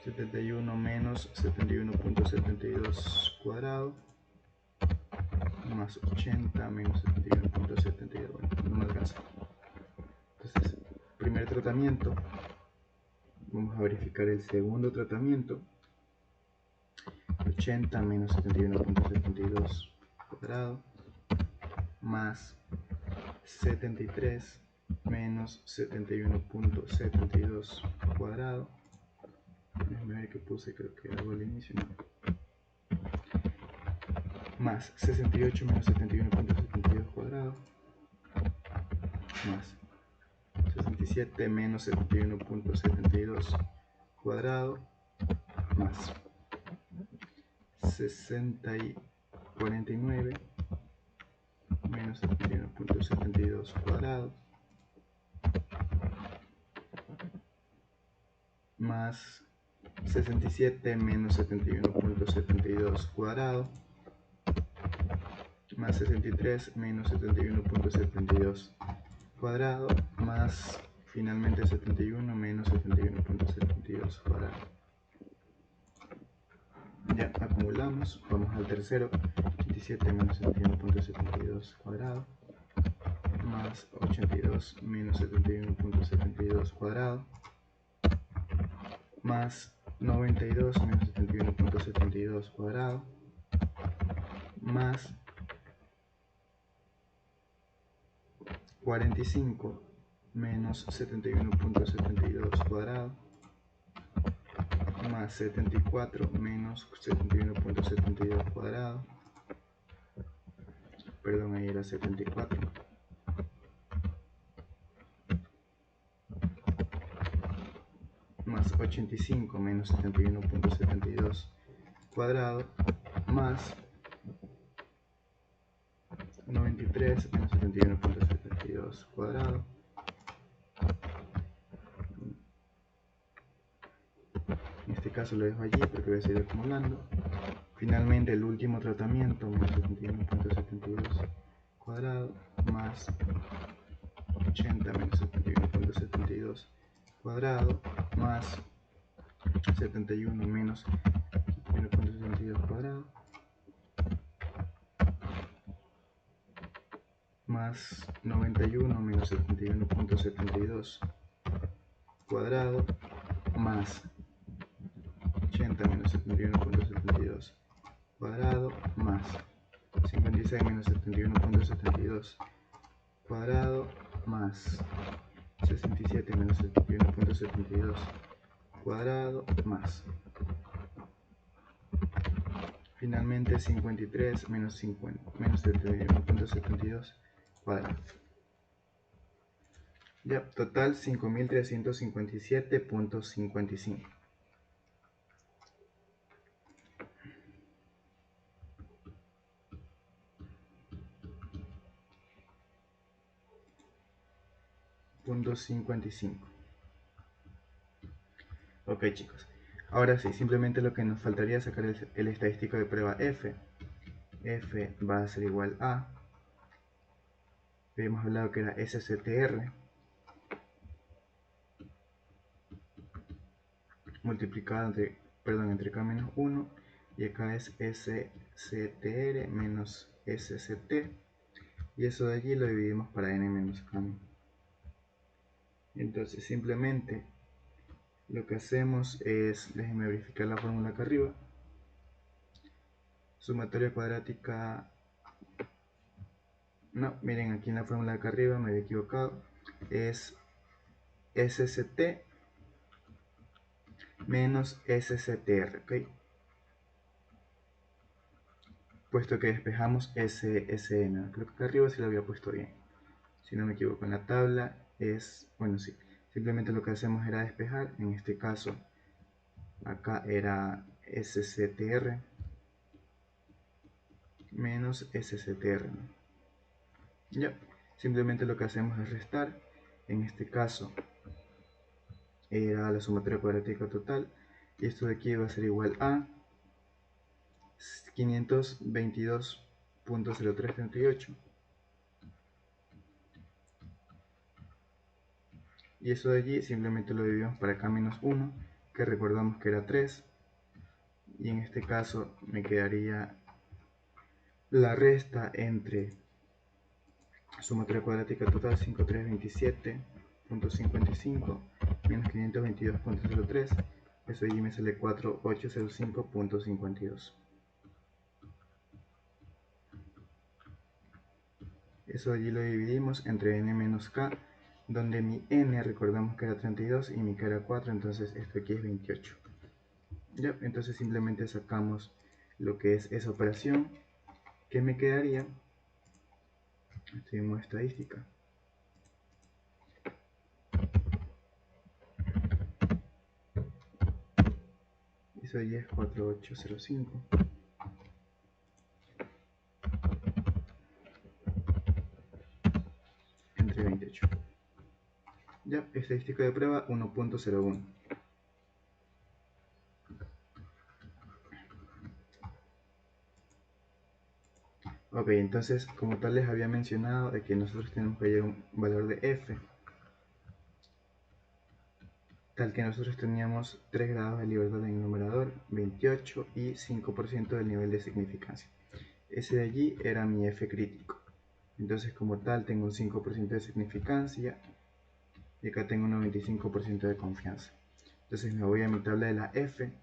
Speaker 1: 71 menos 71.72 cuadrado más 80 menos 71.72. Bueno, no me alcanza. Entonces, primer tratamiento. Vamos a verificar el segundo tratamiento. 80 menos 71.72 cuadrado más 73 menos 71.72 cuadrado. Déjame ver qué puse, creo que algo al inicio, ¿no? Más 68 menos 71.72 cuadrado más 67 menos 71.72 cuadrado más 49 menos 71.72 cuadrado más 67 menos 71.72 cuadrado más 63 menos 71.72 cuadrado más finalmente 71 menos 71.72 cuadrado. Ya acumulamos, vamos al tercero, 87 menos 71.72 cuadrado más 82 menos 71.72 cuadrado más 92 menos 71.72 cuadrado más 45 menos 71.72 cuadrado más 74 menos 71.72 cuadrado, perdón, ahí era 74 más 85 menos 71.72 cuadrado más 93 menos 71.72 cuadrado en este caso lo dejo allí porque voy a seguir acumulando. Finalmente el último tratamiento, menos 71.72 cuadrado más 80 menos 71.72 cuadrado más 71 menos 71.72 cuadrado más 91 menos 71.72 cuadrado más 80 menos 71.72 cuadrado más 56 menos 71.72 cuadrado más 67 menos 71.72 cuadrado más finalmente 53 menos 71.72 cuadrado. Ya, total 5357.55. .55. Ok, chicos, ahora sí, simplemente lo que nos faltaría es sacar el estadístico de prueba F. F va a ser igual a, habíamos hablado que era SCTR multiplicado entre K menos 1 y acá es SCTR menos SCT y eso de allí lo dividimos para n menos K. Entonces simplemente lo que hacemos es, déjenme verificar la fórmula acá arriba, sumatoria cuadrática, no, miren aquí en la fórmula de acá arriba me había equivocado, es SCT menos SCTR, ¿ok? Puesto que despejamos SN, creo que acá arriba sí lo había puesto bien, si no me equivoco en la tabla es, bueno sí, simplemente lo que hacemos era despejar, en este caso acá era SCTR menos SCTR, ¿no? Ya, simplemente lo que hacemos es restar, en este caso era la sumatoria cuadrática total y esto de aquí va a ser igual a 522.0338 y eso de allí simplemente lo dividimos para K menos 1 que recordamos que era 3 y en este caso me quedaría la resta entre sumatoria cuadrática total 5327.55 menos 522.03, eso allí me sale 4805.52. Eso allí lo dividimos entre n menos k, donde mi n recordamos que era 32 y mi k era 4, entonces esto aquí es 28. ¿Ya? Entonces simplemente sacamos lo que es esa operación, que me quedaría, estoy en modo estadística, eso allí es 4805 entre 28. Ya, estadística de prueba 1.01. Ok, entonces como tal les había mencionado de que nosotros tenemos que hallar un valor de f, tal que nosotros teníamos 3 grados de libertad en el numerador, 28 y 5% del nivel de significancia. Ese de allí era mi f crítico. Entonces como tal tengo un 5% de significancia y acá tengo un 95% de confianza. Entonces me voy a mi tabla de la f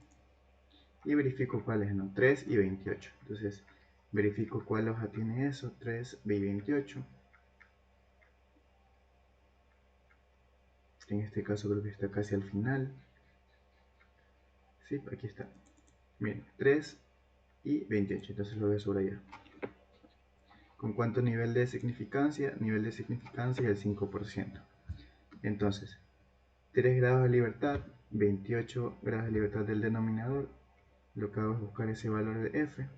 Speaker 1: y verifico cuáles, ¿no? 3 y 28. Entonces verifico cuál hoja tiene eso, 3 y 28. En este caso creo que está casi al final. Sí, aquí está. Miren, 3 y 28. Entonces lo voy a subrayar. ¿Con cuánto nivel de significancia? Nivel de significancia del 5%. Entonces, 3 grados de libertad, 28 grados de libertad del denominador. Lo que hago es buscar ese valor de f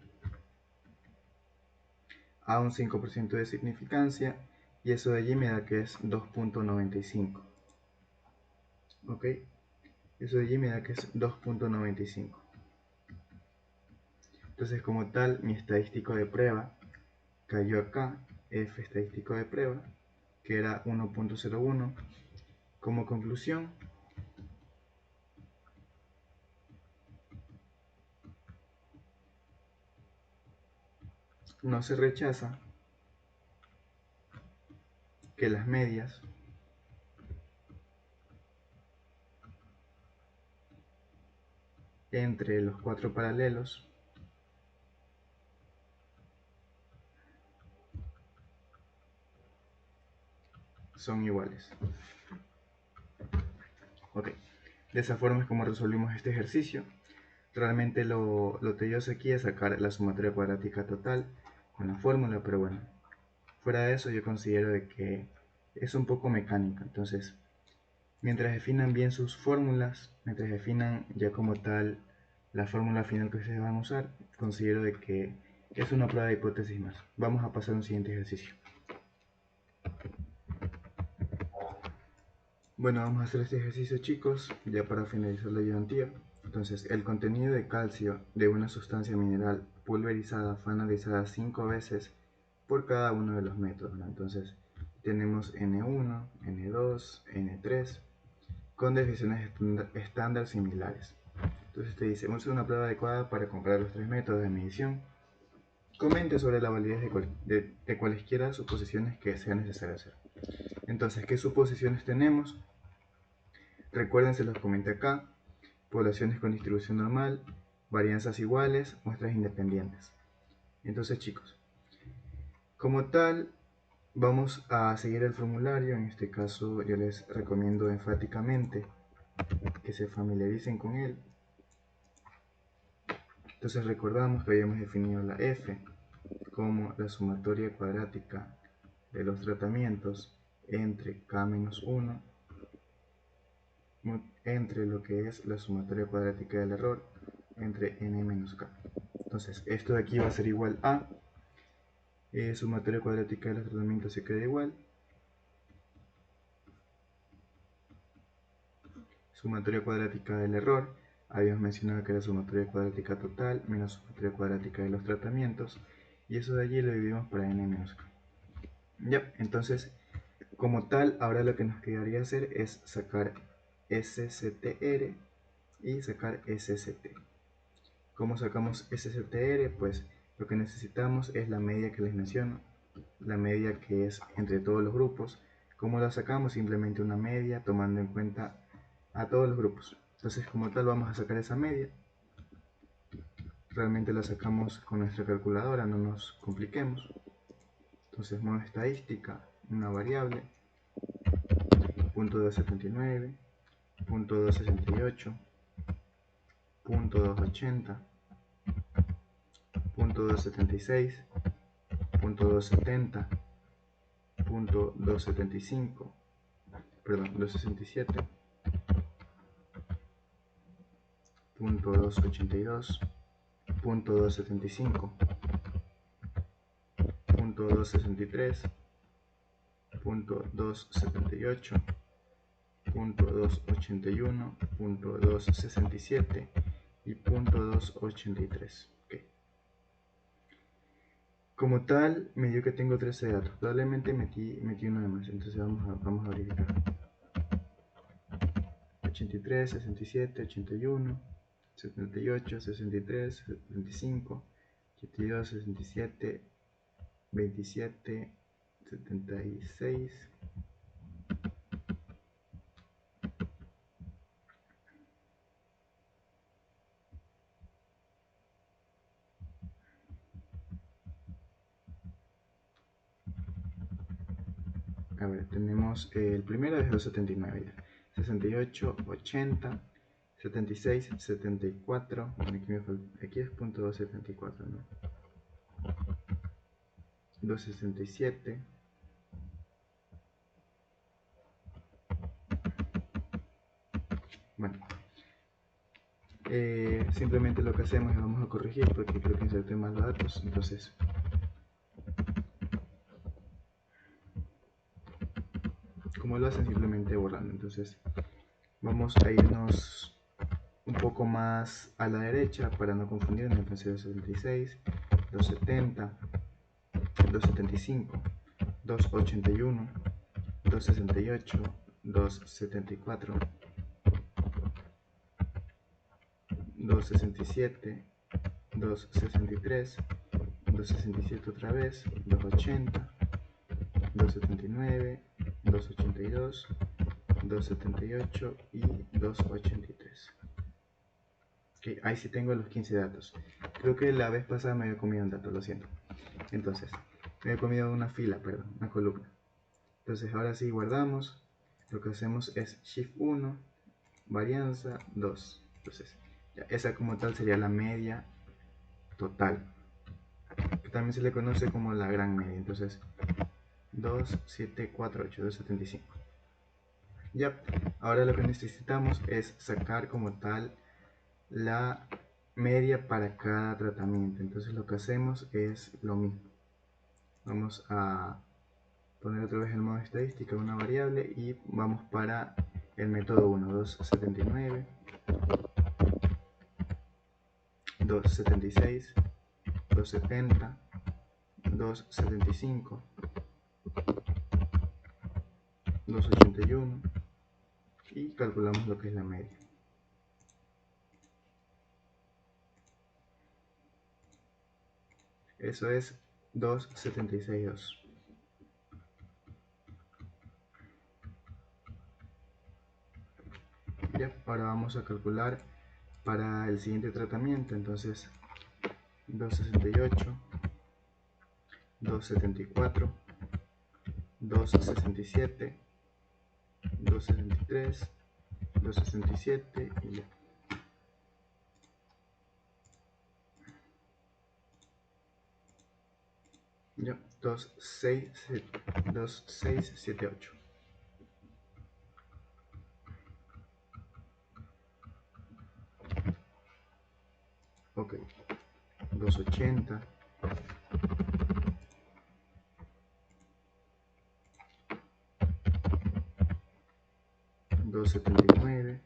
Speaker 1: a un 5% de significancia, y eso de allí me da que es 2.95. ok, eso de allí me da que es 2.95. entonces como tal mi estadístico de prueba cayó acá, f estadístico de prueba, que era 1.01. como conclusión, no se rechaza que las medias entre los cuatro paralelos son iguales. Ok, de esa forma es como resolvimos este ejercicio. Realmente lo tedioso aquí es sacar la sumatoria cuadrática total con la fórmula, pero bueno, fuera de eso yo considero de que es un poco mecánica. Entonces, mientras definan bien sus fórmulas, mientras definan ya como tal la fórmula final que ustedes van a usar, considero de que es una prueba de hipótesis más. Vamos a pasar a un siguiente ejercicio. Bueno, vamos a hacer este ejercicio, chicos, ya para finalizar la ayudantía. Entonces, el contenido de calcio de una sustancia mineral pulverizada fue analizada 5 veces por cada uno de los métodos, ¿no? Entonces, tenemos N1, N2, N3, con definiciones estándar similares. Entonces te dice, usa una prueba adecuada para comparar los 3 métodos de medición. Comente sobre la validez de cualesquiera suposiciones que sea necesario hacer. Entonces, ¿qué suposiciones tenemos? Recuerden, se los comenté acá: poblaciones con distribución normal, varianzas iguales, muestras independientes. Entonces, chicos, como tal, vamos a seguir el formulario. En este caso, yo les recomiendo enfáticamente que se familiaricen con él. Entonces, recordamos que habíamos definido la f como la sumatoria cuadrática de los tratamientos entre k-1 entre lo que es la sumatoria cuadrática del error entre n menos k. Entonces, esto de aquí va a ser igual a sumatoria cuadrática de los tratamientos se queda igual, sumatoria cuadrática del error, habíamos mencionado que era sumatoria cuadrática total menos sumatoria cuadrática de los tratamientos, y eso de allí lo dividimos para n menos k. Ya, entonces, como tal, ahora lo que nos quedaría hacer es sacar SCTR y sacar SCT. ¿Cómo sacamos SCTR? Pues lo que necesitamos es la media que les menciono, la media que es entre todos los grupos. ¿Cómo la sacamos? Simplemente una media tomando en cuenta a todos los grupos. Entonces, como tal, vamos a sacar esa media. Realmente la sacamos con nuestra calculadora, no nos compliquemos. Entonces modo estadística, una variable, punto 279, punto 268, punto 280, punto 276, punto 270, punto 275, perdón, 267, punto 282, punto 275, punto 263, punto 278, punto 281, punto 267 y punto 283. Okay. Como tal, me dio que tengo 13 datos. Probablemente metí uno de más, entonces vamos a verificar. 83, 67, 81, 78, 63, 75, 82, 67, 27, 76. A ver, tenemos el primero es 279 ya. 68, 80, 76, 74. Bueno, aquí es punto 274, ¿no? 267. Bueno, simplemente lo que hacemos es vamos a corregir porque creo que inserté mal los datos. Entonces, como lo hacen, simplemente borrando. Entonces, vamos a irnos un poco más a la derecha para no confundirnos. Entonces, 276, 270, 275, 281, 268, 274, 267, 263, 267 otra vez, 280, 279, 282, 278 y 283. Okay, ahí sí tengo los 15 datos. Creo que la vez pasada me había comido un dato, lo siento. Entonces, me había comido una fila, perdón, una columna. Entonces ahora sí guardamos. Lo que hacemos es Shift 1, varianza 2. Entonces, ya, esa como tal sería la media total, que también se le conoce como la gran media. Entonces, 2, 7, 4, 8, 275. Ya, ahora lo que necesitamos es sacar como tal la media para cada tratamiento. Entonces lo que hacemos es lo mismo. Vamos a poner otra vez el modo estadística, una variable, y vamos para el método 1, 279, 276, 270, 275, 281 y calculamos lo que es la media. Eso es 276,2. Ya, ahora vamos a calcular para el siguiente tratamiento. Entonces 268, 274, 267, 263, 267 y ya. Ya, 2678. Ok, 280, 279,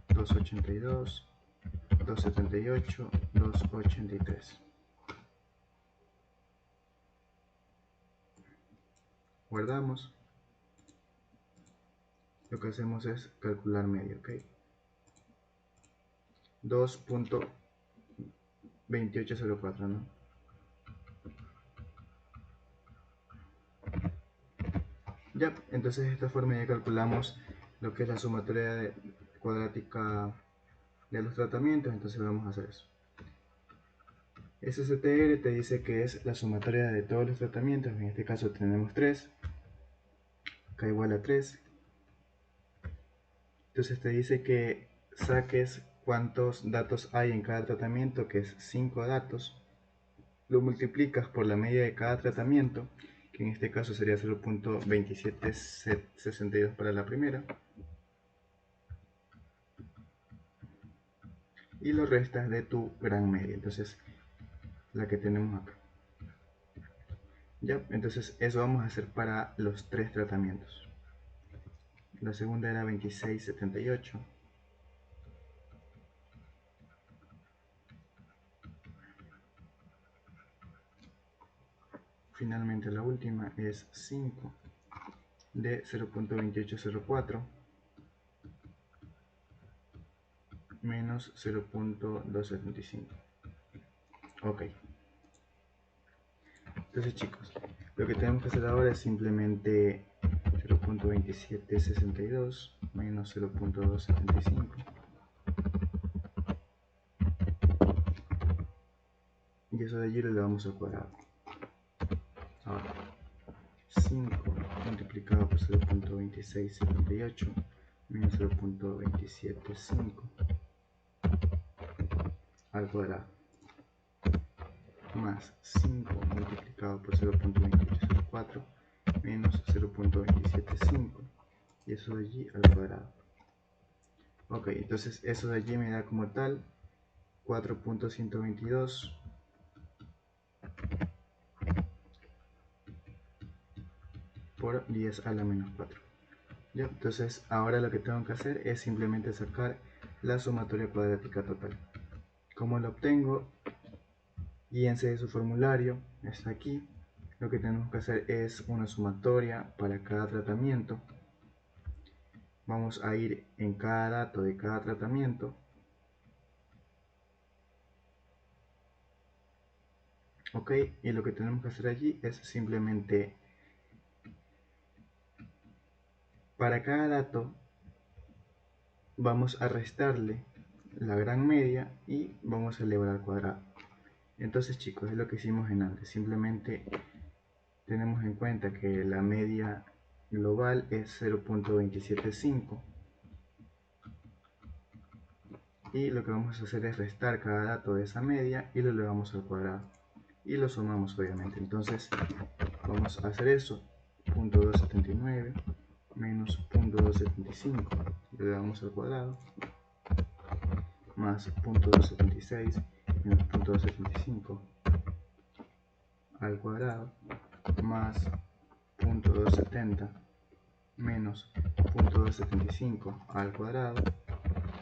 Speaker 1: 282, 278, 283. Guardamos. Lo que hacemos es calcular medio, ok. 2.2804, ¿no? Ya, entonces de esta forma ya calculamos lo que es la sumatoria cuadrática de los tratamientos. Entonces vamos a hacer eso. SSTR te dice que es la sumatoria de todos los tratamientos, en este caso tenemos 3, K igual a 3. Entonces te dice que saques cuántos datos hay en cada tratamiento, que es 5 datos, lo multiplicas por la media de cada tratamiento, que en este caso sería 0.2762 para la primera, y lo restas de tu gran media, entonces la que tenemos acá. ¿Ya? Entonces eso vamos a hacer para los 3 tratamientos. La segunda era 2678. Finalmente la última es 5 de 0.2804 menos 0.275. Ok. Entonces chicos, lo que tenemos que hacer ahora es simplemente 0.2762 menos 0.275. Y eso de allí lo elevamos al cuadrado. Ahora, 5 multiplicado por 0.2678 menos 0.275 al cuadrado, más 5 multiplicado por 0.2804 menos 0.275, y eso de allí al cuadrado. Ok, entonces eso de allí me da como tal 4.122 por 10 a la menos 4. ¿Ya? Entonces ahora lo que tengo que hacer es simplemente sacar la sumatoria cuadrática total. ¿Cómo lo obtengo? Guíense de su formulario, está aquí. Lo que tenemos que hacer es una sumatoria para cada tratamiento. Vamos a ir en cada dato de cada tratamiento. Ok, y lo que tenemos que hacer allí es simplemente para cada dato vamos a restarle la gran media y vamos a elevar al cuadrado. Entonces chicos, es lo que hicimos en antes, simplemente tenemos en cuenta que la media global es 0.275 y lo que vamos a hacer es restar cada dato de esa media y lo elevamos al cuadrado y lo sumamos obviamente. Entonces vamos a hacer eso, 0.279 menos 0.275 lo elevamos al cuadrado, más 0.276 menos 0.275 al cuadrado, más 0.270 menos 0.275 al cuadrado,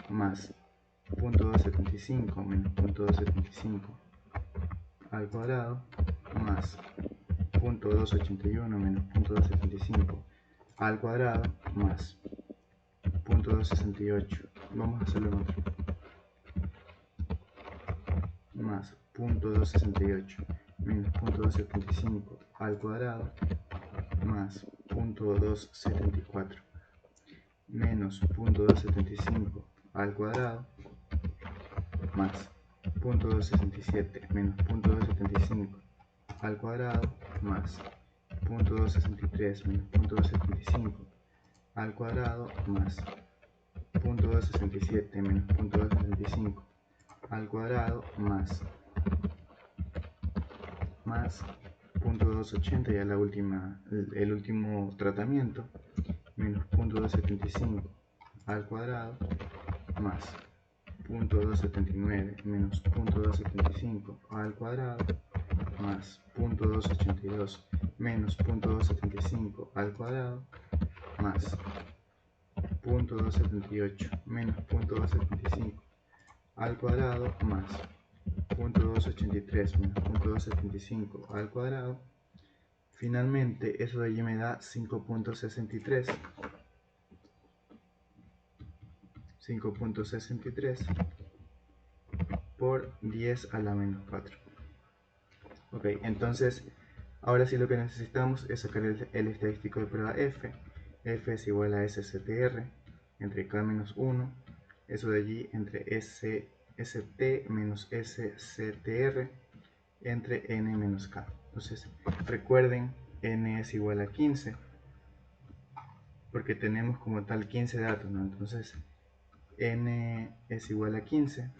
Speaker 1: más 0.275 menos 0.275 al cuadrado, más 0.281 menos 0.275 al cuadrado, más 0.268, vamos a hacerlo en otro, más 0.268 menos 0.275 al cuadrado, más 0.274 menos 0.275 al cuadrado, más 0.267 menos 0.275 al cuadrado, más 0.263 menos 0.275 al cuadrado, más 0.267 menos 0.265 al cuadrado, más 0.280, ya el último tratamiento, menos 0.275 al cuadrado, más 0.279 menos 0.275 al cuadrado, más 0.282 menos 0.275 al cuadrado, más 0.278 menos 0.275 al cuadrado, más 0.283 menos 0.275 al cuadrado. Finalmente eso de allí me da 5.63 por 10 a la menos 4. Ok, entonces ahora sí lo que necesitamos es sacar el estadístico de prueba F. F es igual a SSTR entre K menos 1, eso de allí entre ST menos SCTR entre n menos k. Entonces recuerden, n es igual a 15 porque tenemos como tal 15 datos, ¿no? Entonces n es igual a 15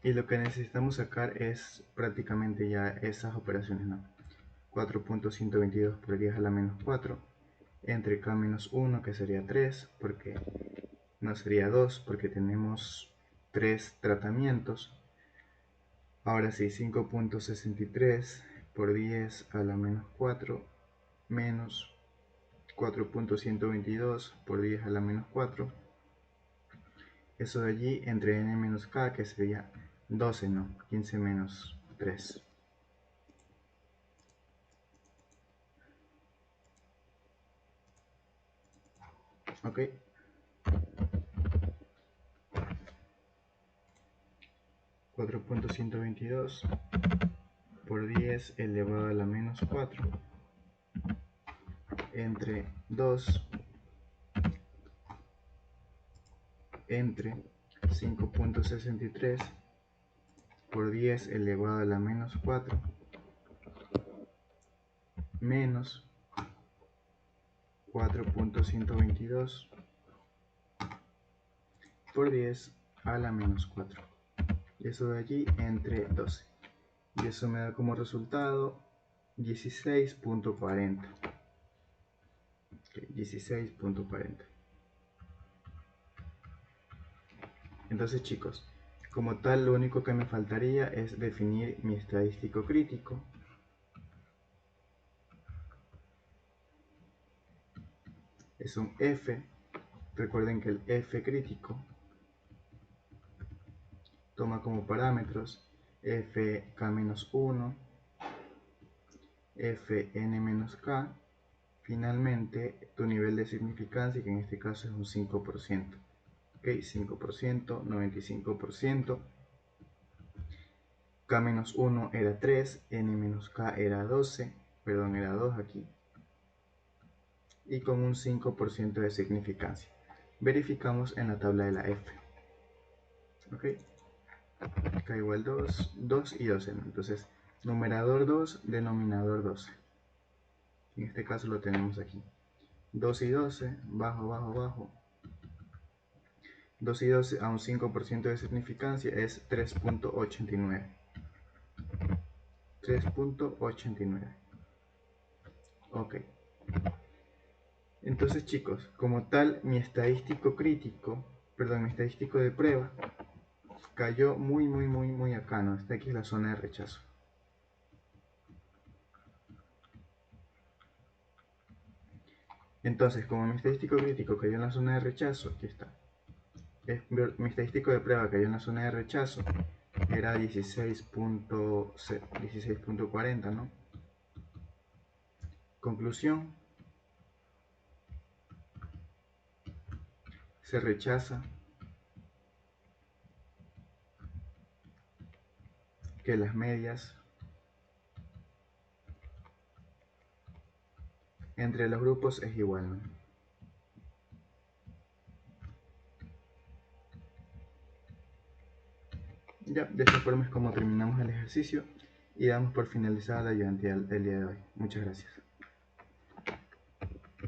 Speaker 1: y lo que necesitamos sacar es prácticamente ya esas operaciones, ¿no? 4.122 por 10 a la menos 4 entre k menos 1, que sería 3, porque no sería 2 porque tenemos 3 tratamientos. Ahora sí, 5.63 por 10 a la menos 4 menos 4.122 por 10 a la menos 4. Eso de allí entre n menos k, que sería 12, no, 15 menos 3. Ok. 4.122 por 10 elevado a la menos 4 entre 2 entre 5.63 por 10 elevado a la menos 4 menos 4.122 por 10 a la menos 4. Y eso de allí entre 12. Y eso me da como resultado 16.40. 16.40. Entonces, chicos, como tal, lo único que me faltaría es definir mi estadístico crítico. Es un F. Recuerden que el F crítico toma como parámetros fk-1, fn-k, finalmente tu nivel de significancia, que en este caso es un 5%. Ok, 5%, 95%, k-1 era 3, n-k era 12, perdón, era 2 aquí, y con un 5% de significancia. Verificamos en la tabla de la F. Ok, k igual 2, 2 y 12, ¿no? Entonces, numerador 2, denominador 12. En este caso lo tenemos aquí. 2 y 12, bajo, bajo, bajo. 2 y 12 a un 5% de significancia es 3.89. 3.89. Ok. Entonces, chicos, como tal, mi estadístico crítico, perdón, mi estadístico de prueba cayó muy acá, ¿no? Esta aquí es la zona de rechazo. Entonces, como mi estadístico crítico cayó en la zona de rechazo, aquí está. Mi estadístico de prueba cayó en la zona de rechazo, era 16.40, ¿no? Conclusión: se rechaza que las medias entre los grupos es igual, ¿no? Ya, de esta forma es como terminamos el ejercicio y damos por finalizada la ayudantía del día de hoy. Muchas gracias.